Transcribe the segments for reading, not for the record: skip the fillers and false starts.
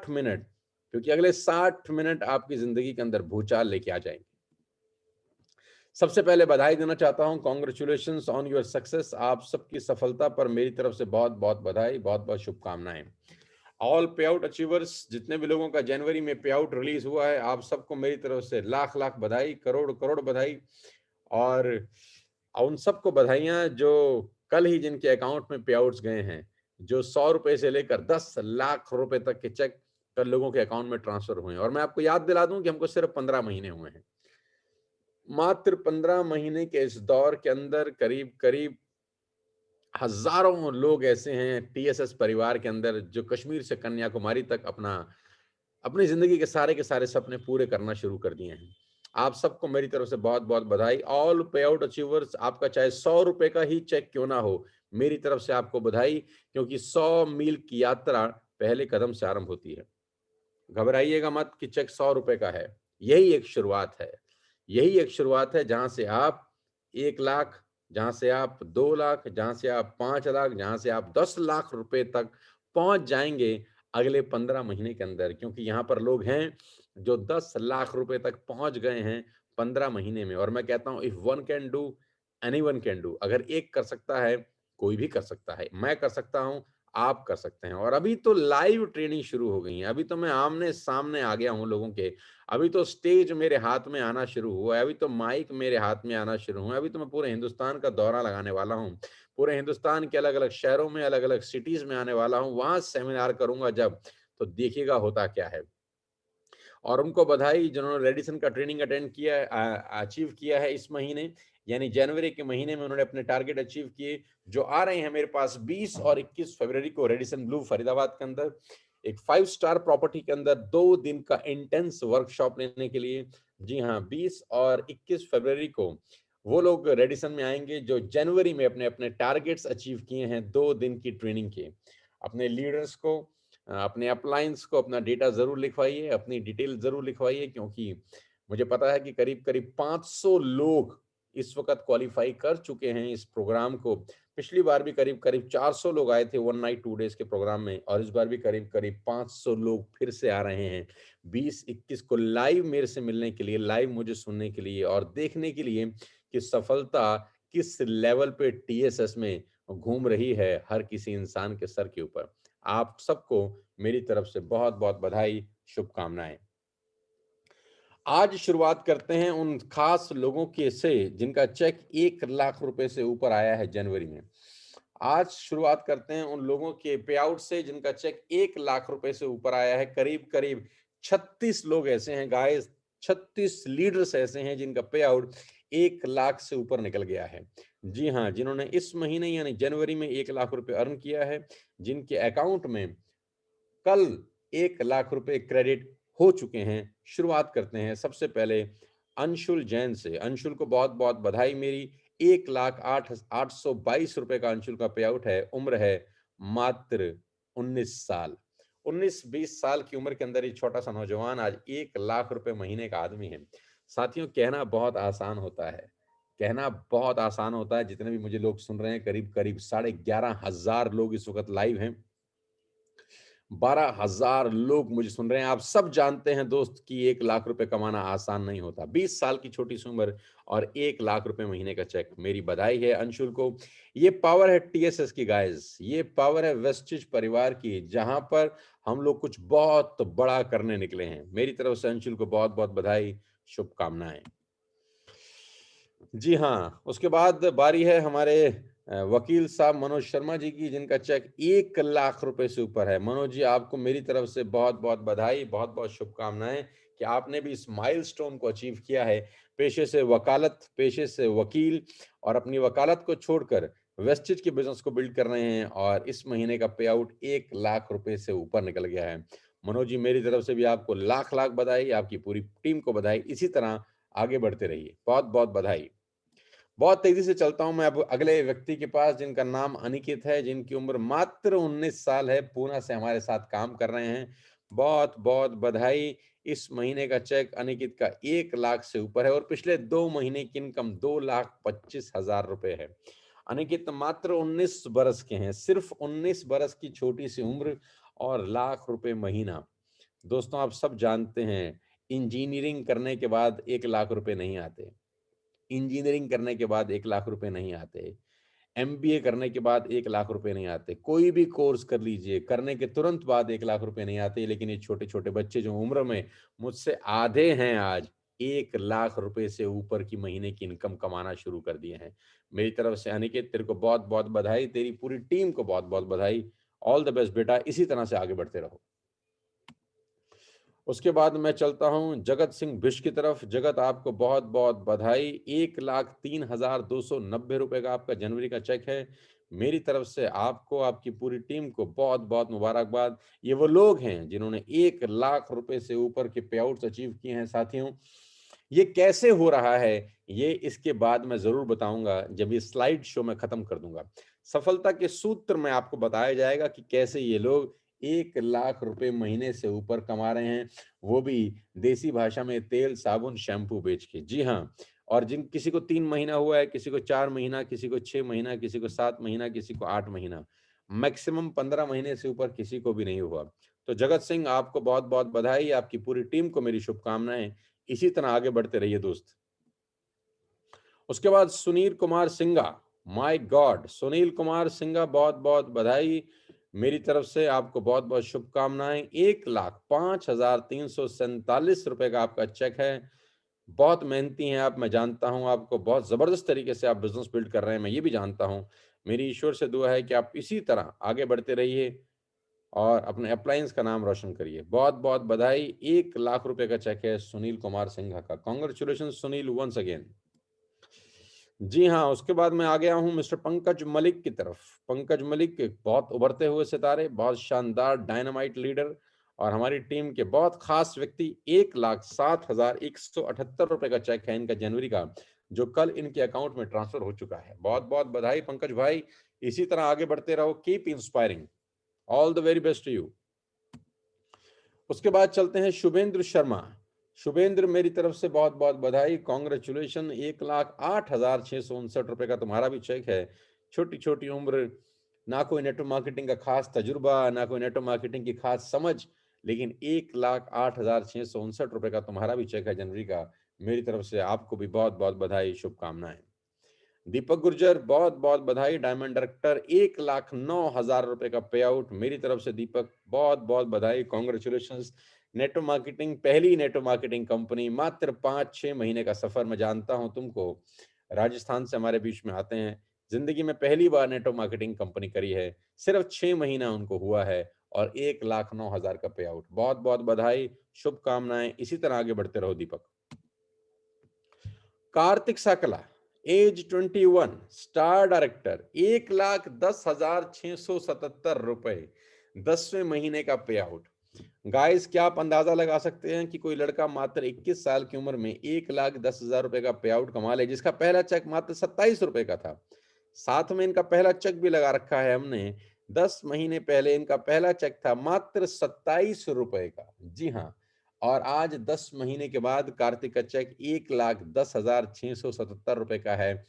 60 minute, क्योंकि अगले 60 minute आपकी ज़िंदगी के अंदर भूचाल लेके आ जाएँगे। सबसे पहले बधाई देना चाहता हूँ, कांग्रेचुलेशंस ऑन योर सक्सेस। आप सबकी सफलता पर मेरी तरफ से बहुत-बहुत बधाई, बहुत-बहुत शुभकामनाएँ। ऑल पे आउट अचीवर्स, जितने भी लोगों का जनवरी में पे आउट रिलीज़ हुआ है, आप सबको मेरी तरफ से लाख-लाख बधाई, करोड़-करोड़ बधाई। और उन सबको बधाइयाँ जो कल ही जिनके अकाउंट में पे आउट्स गए हैं, जो ₹100 से लेकर 10 लाख रुपए तक के चेक कल लोगों के अकाउंट में ट्रांसफ़र हुए हैं। और मैं आपको याद दिला दूँ कि हमको सिर्फ 15 महीने हुए हैं। मात्र 15 महीने के इस दौर के अंदर करीब-करीब हज़ारों लोग ऐसे हैं टीएसएस परिवार के अंदर जो कश्मीर से कन्याकुमारी तक अपनी ज़िंदगी के सारे सपने पूरे करना शुरू कर दिए हैं। आप सबको मेरी तरफ से बहुत-बहुत बधाई। ऑल पे आउट अचीवर्स, आपका चाहे ₹100 का ही चेक क्यों ना हो, मेरी तरफ से आपको बधाई, क्योंकि 100 मील की यात्रा पहले कदम से आरंभ होती है। घबराइएगा मत कि चेक ₹100 का है। यही एक शुरुआत है। यही एक शुरुआत है जहाँ से आप 1 लाख, जहाँ से आप 2 लाख, जहाँ से आप 5 लाख, जहाँ से आप 10 लाख रुपए तक पहुँच जाएँगे अगले 15 महीने के अंदर। क्योंकि यहाँ पर लोग हैं जो 10 लाख रुपए तक पहुँच गए हैं 15 महीने में। और मैं कहता हूँ if one can do, anyone can do. अगर एक कर सकता है, कोई भी कर सकता है। मैं कर सकता हूँ, आप कर सकते हैं। और अभी तो लाइव ट्रेनिंग शुरू हो गई है। अभी तो मैं आमने-सामने आ गया हूँ लोगों के। अभी तो स्टेज मेरे हाथ में आना शुरू हुआ है। अभी तो माइक मेरे हाथ में आना शुरू हुआ है। अभी तो मैं पूरे हिंदुस्तान का दौरा लगाने वाला हूँ। पूरे हिंदुस्तान के अलग-अलग शहरों में, अलग-अलग सिटीज़ में आने वाला हूँ। वहाँ सेमिनार करूँगा जब, तो देखिएगा होता क्या है। और उनको बधाई जिन्होंने रेडिसन का ट्रेनिंग अटेंड किया है, अचीव किया है इस महीने, यानी जनवरी के महीने में उन्होंने अपने टारगेट अचीव किए। जो आ रहे हैं मेरे पास 20 और 21 फरवरी को रेडिसन ब्लू फरीदाबाद के अंदर एक 5 स्टार प्रॉपर्टी के अंदर 2 दिन का इंटेंस वर्कशॉप लेने के लिए। जी हाँ, 20 और 21 फरवरी को वो लोग रेडिसन में आएँगे जो जनवरी में अपने-अपने टारगेट्स अचीव किए हैं 2 दिन की ट्रेनिंग के। अपने लीडर्स को, अपने अपलाइंस को अपना डेटा ज़रूर लिखवाइए, अपनी डिटेल ज़रूर लिखवाइए, क्योंकि मुझे पता है कि करीब-करीब 500 लोग इस वक़्त क्वालीफ़ाई कर चुके हैं इस प्रोग्राम को। पिछली बार भी करीब-करीब 400 लोग आए थे 1 नाइट 2 डेज़ के प्रोग्राम में, और इस बार भी करीब-करीब 500 लोग फिर से आ रहे हैं 20-21 को लाइव मेरे से मिलने के लिए, लाइव मुझे सुनने के लिए और देखने के लिए कि सफलता किस लेवल पे टीएसएस में घूम रही है हर किसी इंसान के सर के ऊपर। आप सबको मेरी तरफ से बहुत-बहुत बधाई, शुभकामनाएँ। आज शुरुआत करते हैं उन खास लोगों के से जिनका चेक 1 लाख रुपए से ऊपर आया है जनवरी में। आज शुरुआत करते हैं उन लोगों के पे आउट से जिनका चेक 1 लाख रुपए से ऊपर आया है। करीब-करीब 36 लोग ऐसे हैं गाइस, 36 लीडर्स ऐसे हैं जिनका पे आउट 1 लाख से ऊपर निकल गया है। जी हाँ, जिन्होंने इस महीने यानी जनवरी में 1 लाख रुपए अर्न किया है, जिनके अकाउंट में कल 1 लाख रुपए क्रेडिट हो चुके हैं। शुरुआत करते हैं सबसे पहले अंशुल जैन से। अंशुल को बहुत-बहुत बधाई मेरी। 1 लाख 822 रुपए का अंशुल का पे आउट है। उम्र है मात्र 19 साल। 19-20 साल की उम्र के अंदर ये छोटा-सा नौजवान आज 1 लाख रुपए महीने का आदमी है। साथियों, कहना बहुत आसान होता है। कहना बहुत आसान होता है। जितने भी मुझे लोग सुन रहे हैं, करीब-करीब 11,500 लोग इस वक़्त लाइव हैं। 12,000 लोग मुझे सुन रहे हैं। आप सब जानते हैं दोस्त कि 1 लाख रुपए कमाना आसान नहीं होता। 20 साल की छोटी सी उम्र और 1 लाख रुपए महीने का चेक। मेरी बधाई है अंशुल को। ये पावर है टीएसएस की गाइस। ये पावर है वेस्टिज परिवार की, जहां पर हम लोग कुछ बहुत बड़ा करने निकले हैं। मेरी तरफ से अंशुल को बहुत-बहुत बधाई, शुभकामनाएं। जी हाँ, उसके बाद बारी है हमारे वकील साहब मनोज शर्मा जी की, जिनका चेक 1 लाख रुपए से ऊपर है। मनोज जी, आपको मेरी तरफ से बहुत-बहुत बधाई, बहुत-बहुत शुभकामनाएँ कि आपने भी इस माइलस्टोन को अचीव किया है। पेशे से वकालत, पेशे से वकील, और अपनी वकालत को छोड़कर वेस्टेज के बिज़नेस को बिल्ड कर रहे हैं, और इस महीने का पे आउट 1 लाख रुपए से ऊपर निकल गया है। मनोज जी, मेरी तरफ से भी आपको लाख-लाख बधाई, आपकी पूरी टीम को बधाई। इसी तरह आगे बढ़ते रहिए। बहुत-बहुत बधाई। बहुत तेज़ी से चलता हूँ मैं अब अगले व्यक्ति के पास, जिनका नाम अनिकेत है, जिनकी उम्र मात्र 19 साल है, पूना से हमारे साथ काम कर रहे हैं। बहुत-बहुत बधाई। इस महीने का चेक अनिकेत का 1 लाख से ऊपर है और पिछले 2 महीने की इनकम 2,25,000 रुपए है। अनिकेत मात्र 19 बरस के हैं, सिर्फ 19 बरस की छोटी-सी उम्र और लाख रुपए महीना। दोस्तों आप सब जानते हैं, इंजीनियरिंग करने के बाद 1 लाख रुपए नहीं आते। इंजीनियरिंग करने के बाद 1 लाख रुपए नहीं आते। एमबीए करने के बाद 1 लाख रुपए नहीं आते। कोई भी कोर्स कर लीजिए, करने के तुरंत बाद 1 लाख रुपए नहीं आते। लेकिन ये छोटे-छोटे बच्चे जो उम्र में मुझसे आधे हैं आज, 1 लाख रुपए से ऊपर की महीने की इनकम कमाना शुरू कर दिए हैं। मेरी तरफ से अनिकेत तेरे को बहुत-बहुत बधाई, तेरी पूरी टीम को बहुत-बहुत बधाई। ऑल द बेस्ट बेटा, इसी तरह से आगे बढ़ते रहो। उसके बाद मैं चलता हूँ जगत सिंह बिष्ट की तरफ। जगत आपको बहुत-बहुत बधाई। 1,03,290 रुपए का आपका जनवरी का चेक है। मेरी तरफ से आपको, आपकी पूरी टीम को बहुत-बहुत मुबारकबाद। ये वो लोग हैं जिन्होंने 1 लाख रुपए से ऊपर के पेआउट्स अचीव किए हैं साथियों। ये कैसे हो रहा है, ये इसके बाद मैं ज़रूर बताऊँगा जब ये स्लाइड शो मैं खत्म कर दूँगा। सफलता के सूत्र में आपको बताया जाएगा कि कैसे ये लोग 1 लाख रुपए महीने से ऊपर कमा रहे हैं, वो भी देसी भाषा में तेल, साबुन, शैम्पू बेच के। जी हाँ, और जिन किसी को 3 महीना हुआ है, किसी को 4 महीना, किसी को 6 महीना, किसी को 7 महीना, किसी को 8 महीना। मैक्सिमम 15 महीने से ऊपर किसी को भी नहीं हुआ। तो जगत सिंह आपको बहुत-बहुत बधाई, आपकी पूरी टीम को मेरी शुभकामनाएँ। इसी तरह आगे बढ़ते रहिए दोस्त। उसके बाद सुनील कुमार सिंघा, माय गॉड! सुनील कुमार सिंघा बहुत-बहुत बधाई। मेरी तरफ से आपको बहुत-बहुत शुभकामनाएँ। 1,05,347 रुपए का आपका चेक है। बहुत मेहनती हैं आप, मैं जानता हूँ आपको, बहुत ज़बरदस्त तरीके से आप बिज़नेस बिल्ड कर रहे हैं, मैं ये भी जानता हूँ। मेरी ईश्वर से दुआ है कि आप इसी तरह आगे बढ़ते रहिए और अपने अपलायंस का नाम रोशन करिए। बहुत-बहुत बधाई। 1 लाख रुपए का चेक है सुनील कुमार सिंघा का। Congratulations Sunil once again. जी हाँ, उसके बाद मैं आ गया हूँ मिस्टर पंकज मलिक की तरफ। पंकज मलिक एक बहुत उभरते हुए सितारे, बहुत शानदार डायनामाइट लीडर और हमारी टीम के बहुत खास व्यक्ति। 1,07,178 रुपए का चेक है इनका जनवरी का, जो कल इनके अकाउंट में ट्रांसफर हो चुका है। बहुत-बहुत बधाई पंकज भाई, इसी तरह आगे बढ़ते रहो, keep inspiring. All the very best to you. उसके बाद चलते हैं शुभेंद्र शर्मा। शुभेंद्र मेरी तरफ से बहुत-बहुत बधाई, कांग्रेचुलेशन। 1,08,659 रुपए का तुम्हारा भी चेक है। छोटी-छोटी उम्र, ना कोई नेटवर्क मार्केटिंग का खास तजुर्बा, ना कोई नेटवर्क मार्केटिंग की खास समझ, लेकिन 1,08,659 रुपए का तुम्हारा भी चेक है जनवरी का। मेरी तरफ से आपको भी बहुत-बहुत बधाई, शुभकामनाएँ। दीपक गुर्जर बहुत-बहुत बधाई, डायमंड डायरेक्टर। 1,09,000 रुपए का पे आउट मेरी तरफ से दीपक, बहुत-बहुत बधाई, कांग्रेचुलेशंस। नेटवर्क मार्केटिंग, पहली नेटवर्क मार्केटिंग कंपनी, मात्र 5-6 महीने का सफर। मैं जानता हूं तुमको, राजस्थान से हमारे बीच में आते हैं, जिंदगी में पहली बार नेटवर्क मार्केटिंग कंपनी करी है, सिर्फ 6 महीना उनको हुआ है और 1,09,000 का पे आउट। बहुत-बहुत बधाई, शुभकामनाएं, इसी तरह आगे बढ़ते रहो Deepak. Kartik Sakla, age 21, star director, 1,10,677 रुपए, 10वें महीने का पे आउट। गाइस, क्या आप अंदाजा लगा सकते हैं कि कोई लड़का मात्र 21 साल की उम्र में 1,10,000 रुपए का पे आउट कमा ले, जिसका पहला चेक मात्र 27 रुपए का था। साथ में इनका पहला चेक भी लगा रखा है हमने। 10 महीने पहले इनका पहला चेक था मात्र 27 रुपए का। जी हाँ, और आज 10 महीने के बाद कार्तिक का चेक 1,10,677 रुपए का है।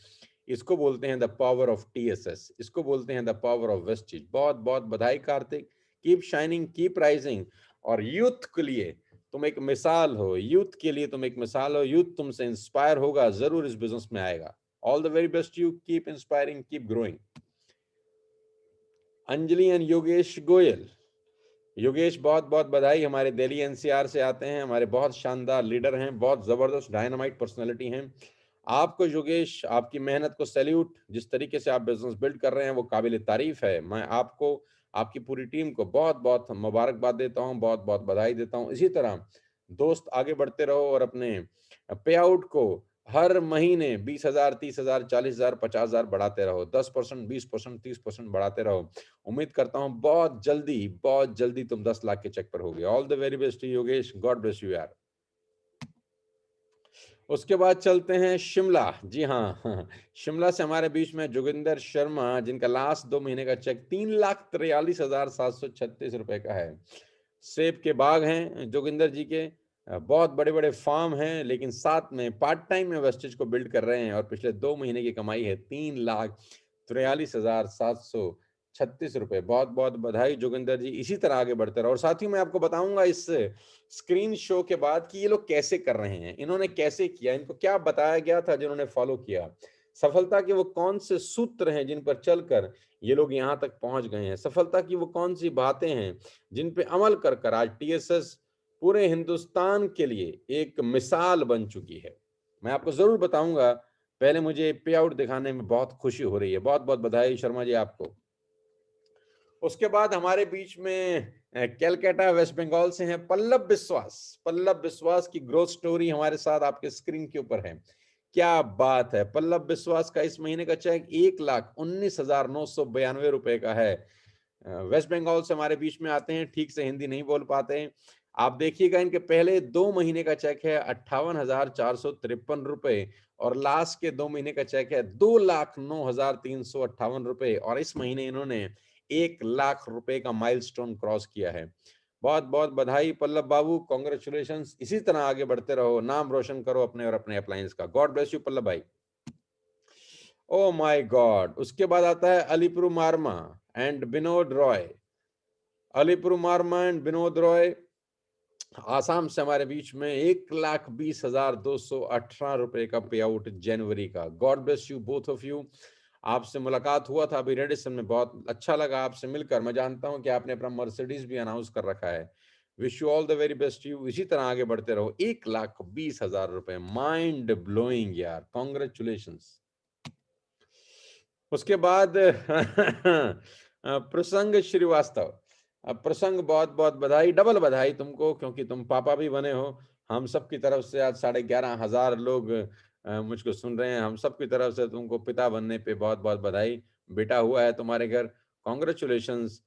इसको बोलते हैं द पावर ऑफ टीएसएस, इसको बोलते हैं द पावर ऑफ वेस्टेज। बहुत बहुत बधाई Kartik, keep shining, keep rising. और यूथ के लिए तुम एक मिसाल हो, यूथ के लिए तुम एक मिसाल हो, यूथ तुमसे इंस्पायर होगा, जरूर इस बिजनेस में आएगा। All the very best you, keep inspiring, keep growing. Anjali and Yogesh Goyal, Yogesh बहुत बहुत बधाई, हमारे दिल्ली एनसीआर से आते हैं, हमारे बहुत शानदार लीडर हैं, बहुत जबरदस्त डायनामाइट पर्सनालिटी हैं। आपको योगेश, आपकी मेहनत को सैल्यूट। जिस तरीके से आप बिजनेस बिल्ड कर रहे हैं वो काबिल तारीफ है। मैं आपको, आपकी पूरी टीम को बहुत बहुत मुबारकबाद देता हूँ, बहुत बहुत बधाई देता हूँ। इसी तरह दोस्त आगे बढ़ते रहो और अपने पे आउट को हर महीने 20,000, 30,000, 40,000, 50,000 बढ़ाते रहो। 10%, 20%, 30% बढ़ाते रहो। उम्मीद करता हूँ बहुत जल्दी तुम 10 लाख के चेक पर होगे। All the very best Yogesh, God bless you यार। उसके बाद चलते हैं शिमला। जी हाँ, शिमला से हमारे बीच में जोगिंदर शर्मा, जिनका लास्ट 2 महीने का चेक 3,43,736 रुपए का है। सेब के बाग हैं जोगिंदर जी के, बहुत बड़े बड़े फार्म हैं, लेकिन साथ में पार्ट टाइम में वेस्टेज को बिल्ड कर रहे हैं और पिछले 2 महीने की कमाई है 3,43,700 ₹36। बहुत बहुत बधाई जोगिंदर जी, इसी तरह आगे बढ़ते रहो। और साथियों मैं आपको बताऊंगा इस स्क्रीन शो के बाद कि ये लोग कैसे कर रहे हैं, इन्होंने कैसे किया, इनको क्या बताया गया था जिन्होंने फॉलो किया, सफलता के वो कौन से सूत्र हैं जिन पर चलकर ये लोग यहाँ तक पहुंच गए हैं, सफलता की वो कौन सी बातें हैं जिन पे अमल कर कर आज टीएसएस पूरे हिंदुस्तान के लिए एक मिसाल बन चुकी है। मैं आपको जरूर बताऊंगा। पहले मुझे पे आउट दिखाने में बहुत खुशी हो रही है। बहुत बहुत बधाई शर्मा जी आपको। उसके बाद हमारे बीच में कैलकाटा वेस्ट बंगाल से हैं पल्लव विश्वास। पल्लव विश्वास की ग्रोथ स्टोरी हमारे साथ आपके स्क्रीन के ऊपर है। क्या बात है, पल्लव विश्वास का इस महीने का चेक 1,19,992 रुपए का है। वेस्ट बंगाल से हमारे बीच में आते हैं, ठीक से हिंदी नहीं बोल पाते हैं। आप देखिएगा इनके पहले 2 महीने का चेक है 58,453 रुपए और लास्ट के 2 महीने का चेक है 2,09,358 रुपए और इस महीने इन्होंने 1 लाख रुपए का माइलस्टोन क्रॉस किया है। बहुत बहुत बधाई पल्लव बाबू, कॉन्ग्रेचुलेशंस, इसी तरह आगे बढ़ते रहो, नाम रोशन करो अपने और अपने अप्लायंस का। गॉड ब्लेस यू पल्लव भाई। ओ माय गॉड, उसके बाद आता है अलीपुर मार्मा एंड विनोद रॉय। अलीपुर मार्मा एंड विनोद रॉय आसाम से हमारे बीच में 1,20,218 रुपए का पे आउट जनवरी का। God bless you both of you. आपसे मुलाकात हुआ था अभी रेडिसन में, बहुत अच्छा लगा आपसे मिलकर। मैं जानता हूं कि आपने अपना मर्सिडीज भी अनाउंस कर रखा है। Wish you all the very best you, इसी तरह आगे बढ़ते रहो। 1,20,000 रुपए, माइंड ब्लोइंग यार, कॉन्ग्रेचुलेशन। उसके बाद प्रसंग श्रीवास्तव। प्रसंग बहुत बहुत बधाई, डबल बधाई तुमको, क्योंकि तुम पापा भी बने हो। हम सब की तरफ से आज 11,500 लोग मुझको सुन रहे हैं। हम सब की तरफ से तुमको पिता बनने पे बहुत बहुत बधाई। बेटा हुआ है तुम्हारे घर, कॉन्ग्रेचुलेशंस।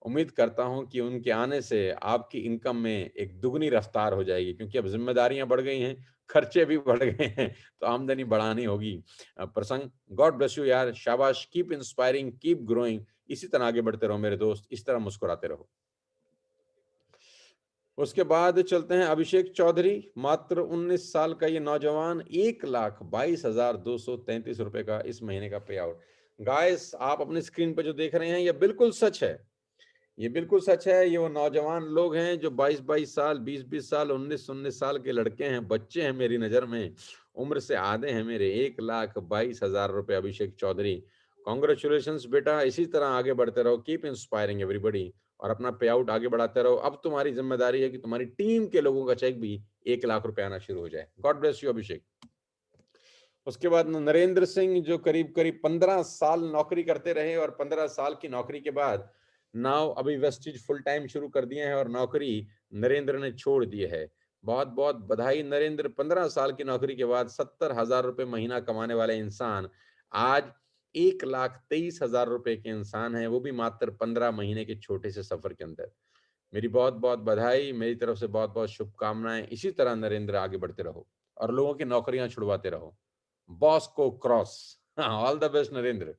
उम्मीद करता हूं कि उनके आने से आपकी इनकम में एक दुगनी रफ्तार हो जाएगी, क्योंकि अब जिम्मेदारियां बढ़ गई हैं, खर्चे भी बढ़ गए हैं, तो आमदनी बढ़ानी होगी। प्रसंग, गॉड ब्लेस यू यार, शाबाश, कीप इंस्पायरिंग, कीप ग्रोइंग, इसी तरह आगे बढ़ते रहो मेरे दोस्त, इस तरह मुस्कुराते रहो। उसके बाद चलते हैं अभिषेक चौधरी, मात्र 19 साल का ये नौजवान, 1,22,233 रुपए का इस महीने का पे आउट। गाइस आप अपने स्क्रीन पर जो देख रहे हैं ये बिल्कुल सच है, ये बिल्कुल सच है। ये वो नौजवान लोग हैं जो 22-22 साल, 20-20 साल, 19-19 साल के लड़के हैं, बच्चे हैं मेरी नजर में, उम्र से आधे हैं मेरे। 1,22,000 रुपए अभिषेक चौधरी, कॉन्ग्रेचुलेशंस बेटा, इसी तरह आगे बढ़ते रहो, कीप इंस्पायरिंग एवरीबॉडी और अपना पे आउट आगे बढ़ाते रहो। अब तुम्हारी जिम्मेदारी है कि तुम्हारी टीम के लोगों का चेक भी 1 लाख रुपए आना शुरू हो जाए। गॉड ब्लेस यू अभिषेक। उसके बाद नरेंद्र सिंह, जो करीब करीब 15 साल नौकरी करते रहे और 15 साल की नौकरी के बाद नाउ अभी वेस्टिज फुल टाइम शुरू कर दिए हैं और नौकरी नरेंद्र ने छोड़ दी है। बहुत बहुत बधाई नरेंद्र, 15 साल की नौकरी के बाद 70,000 रुपए महीना कमाने वाले इंसान आज 1,23,000 रुपए के इंसान है, वो भी मात्र 15 महीने के छोटे से सफर के अंदर। मेरी बहुत बहुत बधाई, मेरी तरफ से बहुत बहुत शुभकामनाएं। इसी तरह नरेंद्र आगे बढ़ते रहो और लोगों की नौकरियां छुड़वाते रहो। बॉस को cross, all the best Narendra.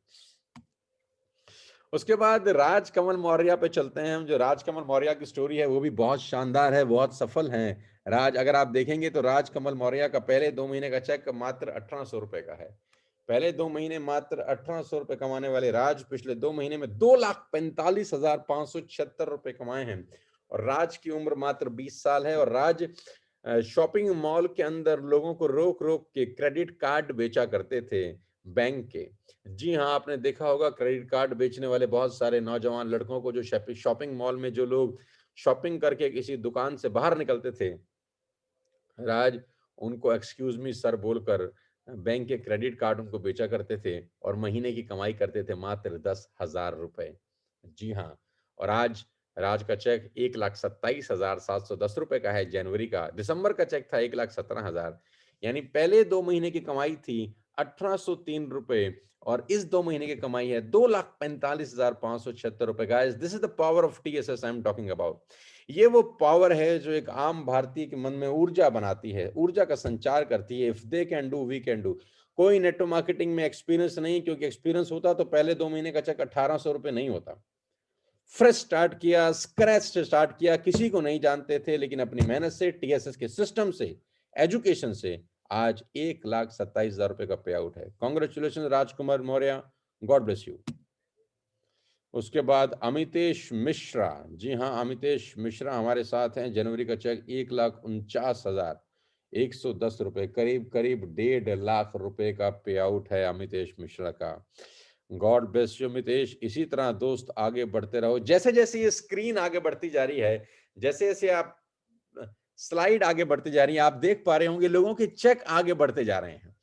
उसके बाद राजकमल मौर्य पे चलते हैं हम। जो राजकमल मौर्य की स्टोरी है वो भी बहुत शानदार है, बहुत सफल है। राज, अगर आप देखेंगे तो राजकमल मौर्य का पहले 2 महीने का चेक मात्र 1,800 रुपए का है। पहले 2 महीने मात्र 1,800 रुपए कमाने वाले राज पिछले 2 महीने में 2,45,576 रुपए कमाए हैं। और राज की उम्र मात्र 20 साल है और राज शॉपिंग मॉल के अंदर लोगों को रोक रोक के क्रेडिट कार्ड बेचा करते थे बैंक के। जी हाँ, आपने देखा होगा क्रेडिट कार्ड बेचने वाले बहुत सारे नौजवान लड़कों को, जो शॉपिंग मॉल में जो लोग शॉपिंग करके किसी दुकान से बाहर निकलते थे, राज उनको एक्सक्यूज मी सर बोलकर बैंक के क्रेडिट कार्ड उनको बेचा करते थे और महीने की कमाई करते थे मात्र 10,000 रुपए। जी हाँ, और आज राज का चेक 1,27,710 रुपए का है जनवरी का। दिसंबर का चेक था 1,17,000। यानी पहले 2 महीने की कमाई थी 1,803 रुपए और इस 2 महीने की कमाई है 2,45,576 रुपए। Guys, this is the power of TSS I am talking about. ये वो पावर है जो एक आम भारतीय के मन में ऊर्जा बनाती है, ऊर्जा का संचार करती है। If they can do we can do. कोई नेटवर्क मार्केटिंग में एक्सपीरियंस नहीं, क्योंकि एक्सपीरियंस होता तो पहले 2 महीने का चेक 1,800 रुपए नहीं होता। फ्रेश स्टार्ट किया, स्क्रैच से स्टार्ट किया, किसी को नहीं जानते थे, लेकिन अपनी मेहनत से, टीएसएस के सिस्टम से, एजुकेशन से आज 1,27,000 रुपए का पे आउट है। Congratulation Rajkumar Maurya, God bless you. उसके बाद अमितेश मिश्रा, जी हाँ, अमितेश मिश्रा हमारे साथ हैं। जनवरी का चेक 1,49,110 रुपए, करीब करीब 1.5 लाख रुपए का पे आउट है अमितेश मिश्रा का। गॉड ब्लेस यू अमितेश, इसी तरह दोस्त आगे बढ़ते रहो। जैसे जैसे ये स्क्रीन आगे बढ़ती जा रही है, जैसे जैसे आप स्लाइड आगे बढ़ती जा रही है, आप देख पा रहे होंगे लोगों के चेक आगे बढ़ते जा रहे हैं।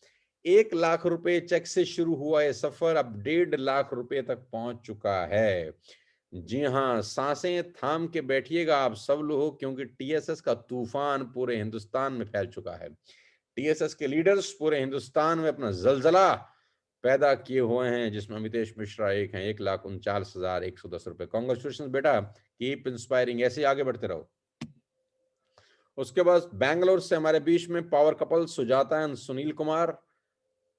1 लाख रुपए चेक से शुरू हुआ ये सफर अब 1.5 लाख रुपए तक पहुंच चुका है। जी हाँ, सांसें थाम के बैठिएगा आप सब लोग, क्योंकि टीएसएस का तूफान पूरे हिंदुस्तान में फैल चुका है। टीएसएस के लीडर्स पूरे हिंदुस्तान में अपना जलजला पैदा किए हुए हैं, जिसमें अमितेश मिश्रा एक हैं। 1,49,110 रुपए। कांग्रेचुलेशन बेटा, कीप इंस्पायरिंग, ऐसे ही आगे बढ़ते रहो। उसके बाद बैंगलोर से हमारे बीच में power couple Sujata and Sunil Kumar.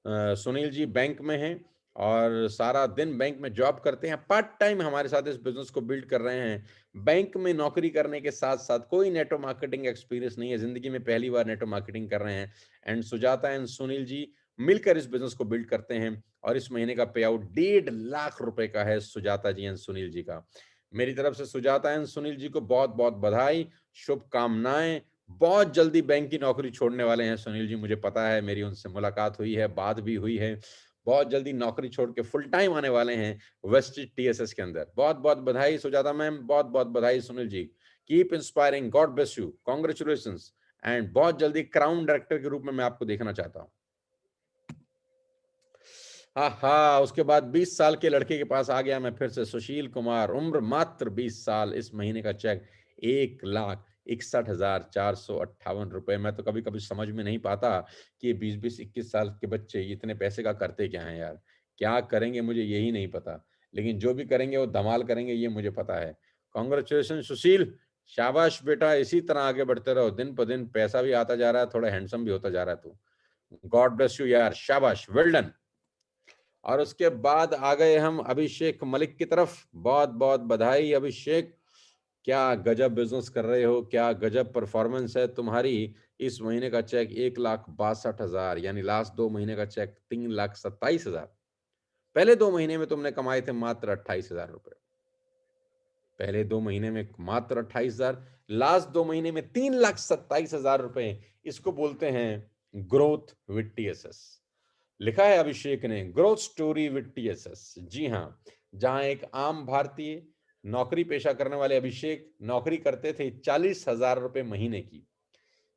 Sunil ji bank में हैं और सारा दिन बैंक में जॉब करते हैं, पार्ट टाइम हमारे साथ इस बिजनेस को बिल्ड कर रहे हैं। बैंक में नौकरी करने के साथ साथ कोई नेटवर्क मार्केटिंग एक्सपीरियंस नहीं है, जिंदगी में पहली बार नेटवर्क मार्केटिंग कर रहे हैं। एंड सुजाता एंड सुनील जी मिलकर इस बिजनेस को बिल्ड करते हैं और इस महीने का पे आउट 1.5 लाख रुपए का है सुजाता जी एंड सुनील जी का। मेरी तरफ से सुजाता एंड सुनील जी को बहुत बहुत बधाई, शुभकामनाएं। बहुत जल्दी बैंक की नौकरी छोड़ने वाले हैं सुनील जी, मुझे पता है, मेरी उनसे मुलाकात हुई है, बात भी हुई है। बहुत जल्दी नौकरी छोड़ के फुल टाइम आने वाले हैं वेस्टेज टीएसएस के अंदर। बहुत बहुत बधाई सुजाता मैम, बहुत बहुत बधाई Sunil ji. Keep inspiring, God bless you, congratulations. And बहुत जल्दी क्राउन डायरेक्टर के रूप में मैं आपको देखना चाहता हूं। हाँ, उसके बाद 20 साल के लड़के के पास आ गया मैं फिर से, सुशील कुमार, उम्र मात्र 20 साल, इस महीने का चेक 1,61,458 रुपए। मैं तो कभी कभी समझ में नहीं पाता कि 20-20, 21 साल के बच्चे इतने पैसे का करते क्या हैं यार, क्या करेंगे मुझे यही नहीं पता, लेकिन जो भी करेंगे वो धमाल करेंगे, ये मुझे पता है। कॉन्ग्रेचुलेशन सुशील, शाबाश बेटा, इसी तरह आगे बढ़ते रहो, दिन पर दिन पैसा भी आता जा रहा है, थोड़ा हैंडसम भी होता जा रहा है तू। गॉड ब्लेस यू यार, शाबाश, वेल डन। और उसके बाद आ गए हम अभिषेक मलिक की तरफ। बहुत बहुत बधाई अभिषेक, क्या गजब बिजनेस कर रहे हो, क्या गजब परफॉर्मेंस है तुम्हारी। इस महीने का चेक 1,62,000, यानी लास्ट 2 महीने का चेक 3,27,000। पहले 2 महीने में तुमने कमाए थे मात्र 28,000 रुपए। पहले 2 महीने में मात्र 28,000, लास्ट 2 महीने में 3,27,000 रुपए। इसको बोलते हैं ग्रोथ विद टीएसएस। लिखा है अभिषेक ने, ग्रोथ स्टोरी विद टीएसएस। जी हाँ, जहां एक आम भारतीय नौकरी पेशा करने वाले अभिषेक नौकरी करते थे 40,000 रुपए महीने की,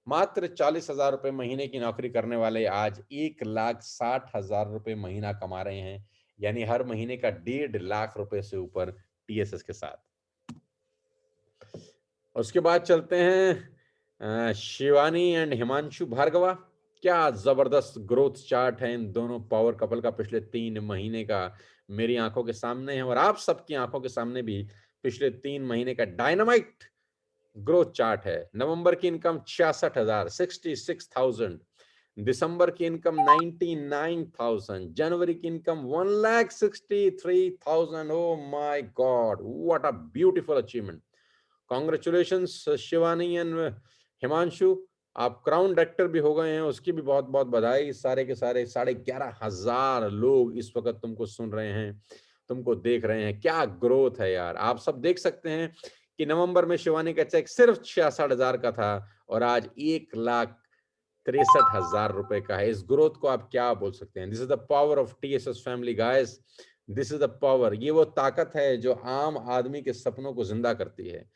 मात्र 40,000 रुपए महीने की नौकरी करने वाले आज 1,60,000 रुपए महीना कमा रहे हैं, यानी हर महीने का 1.5 लाख रुपए से ऊपर टीएसएस के साथ। उसके बाद चलते हैं शिवानी एंड हिमांशु भार्गवा। क्या जबरदस्त ग्रोथ चार्ट है इन दोनों पावर कपल का पिछले 3 महीने का, मेरी आंखों के सामने है और आप सबकी आंखों के सामने भी पिछले 3 महीने का डायनामाइट ग्रोथ चार्ट है। नवंबर की इनकम 66,000, 66,000। दिसंबर की इनकम 99,000, जनवरी की income 1,63,000। O my God, what a beautiful achievement. Congratulations Shivani and Himanshu, आप क्राउन डायरेक्टर भी हो गए हैं, उसकी भी बहुत बहुत बधाई। सारे के सारे 11,500 लोग इस वक्त तुमको सुन रहे हैं, तुमको देख रहे हैं, क्या ग्रोथ है यार। आप सब देख सकते हैं कि नवंबर में शिवानी का चेक सिर्फ 66,000 का था और आज 1,63,000 रुपए का है। इस ग्रोथ को आप क्या बोल सकते हैं? This is the power of TSS family guys, this is the power. ये वो ताकत है जो आम आदमी के सपनों को जिंदा करती है,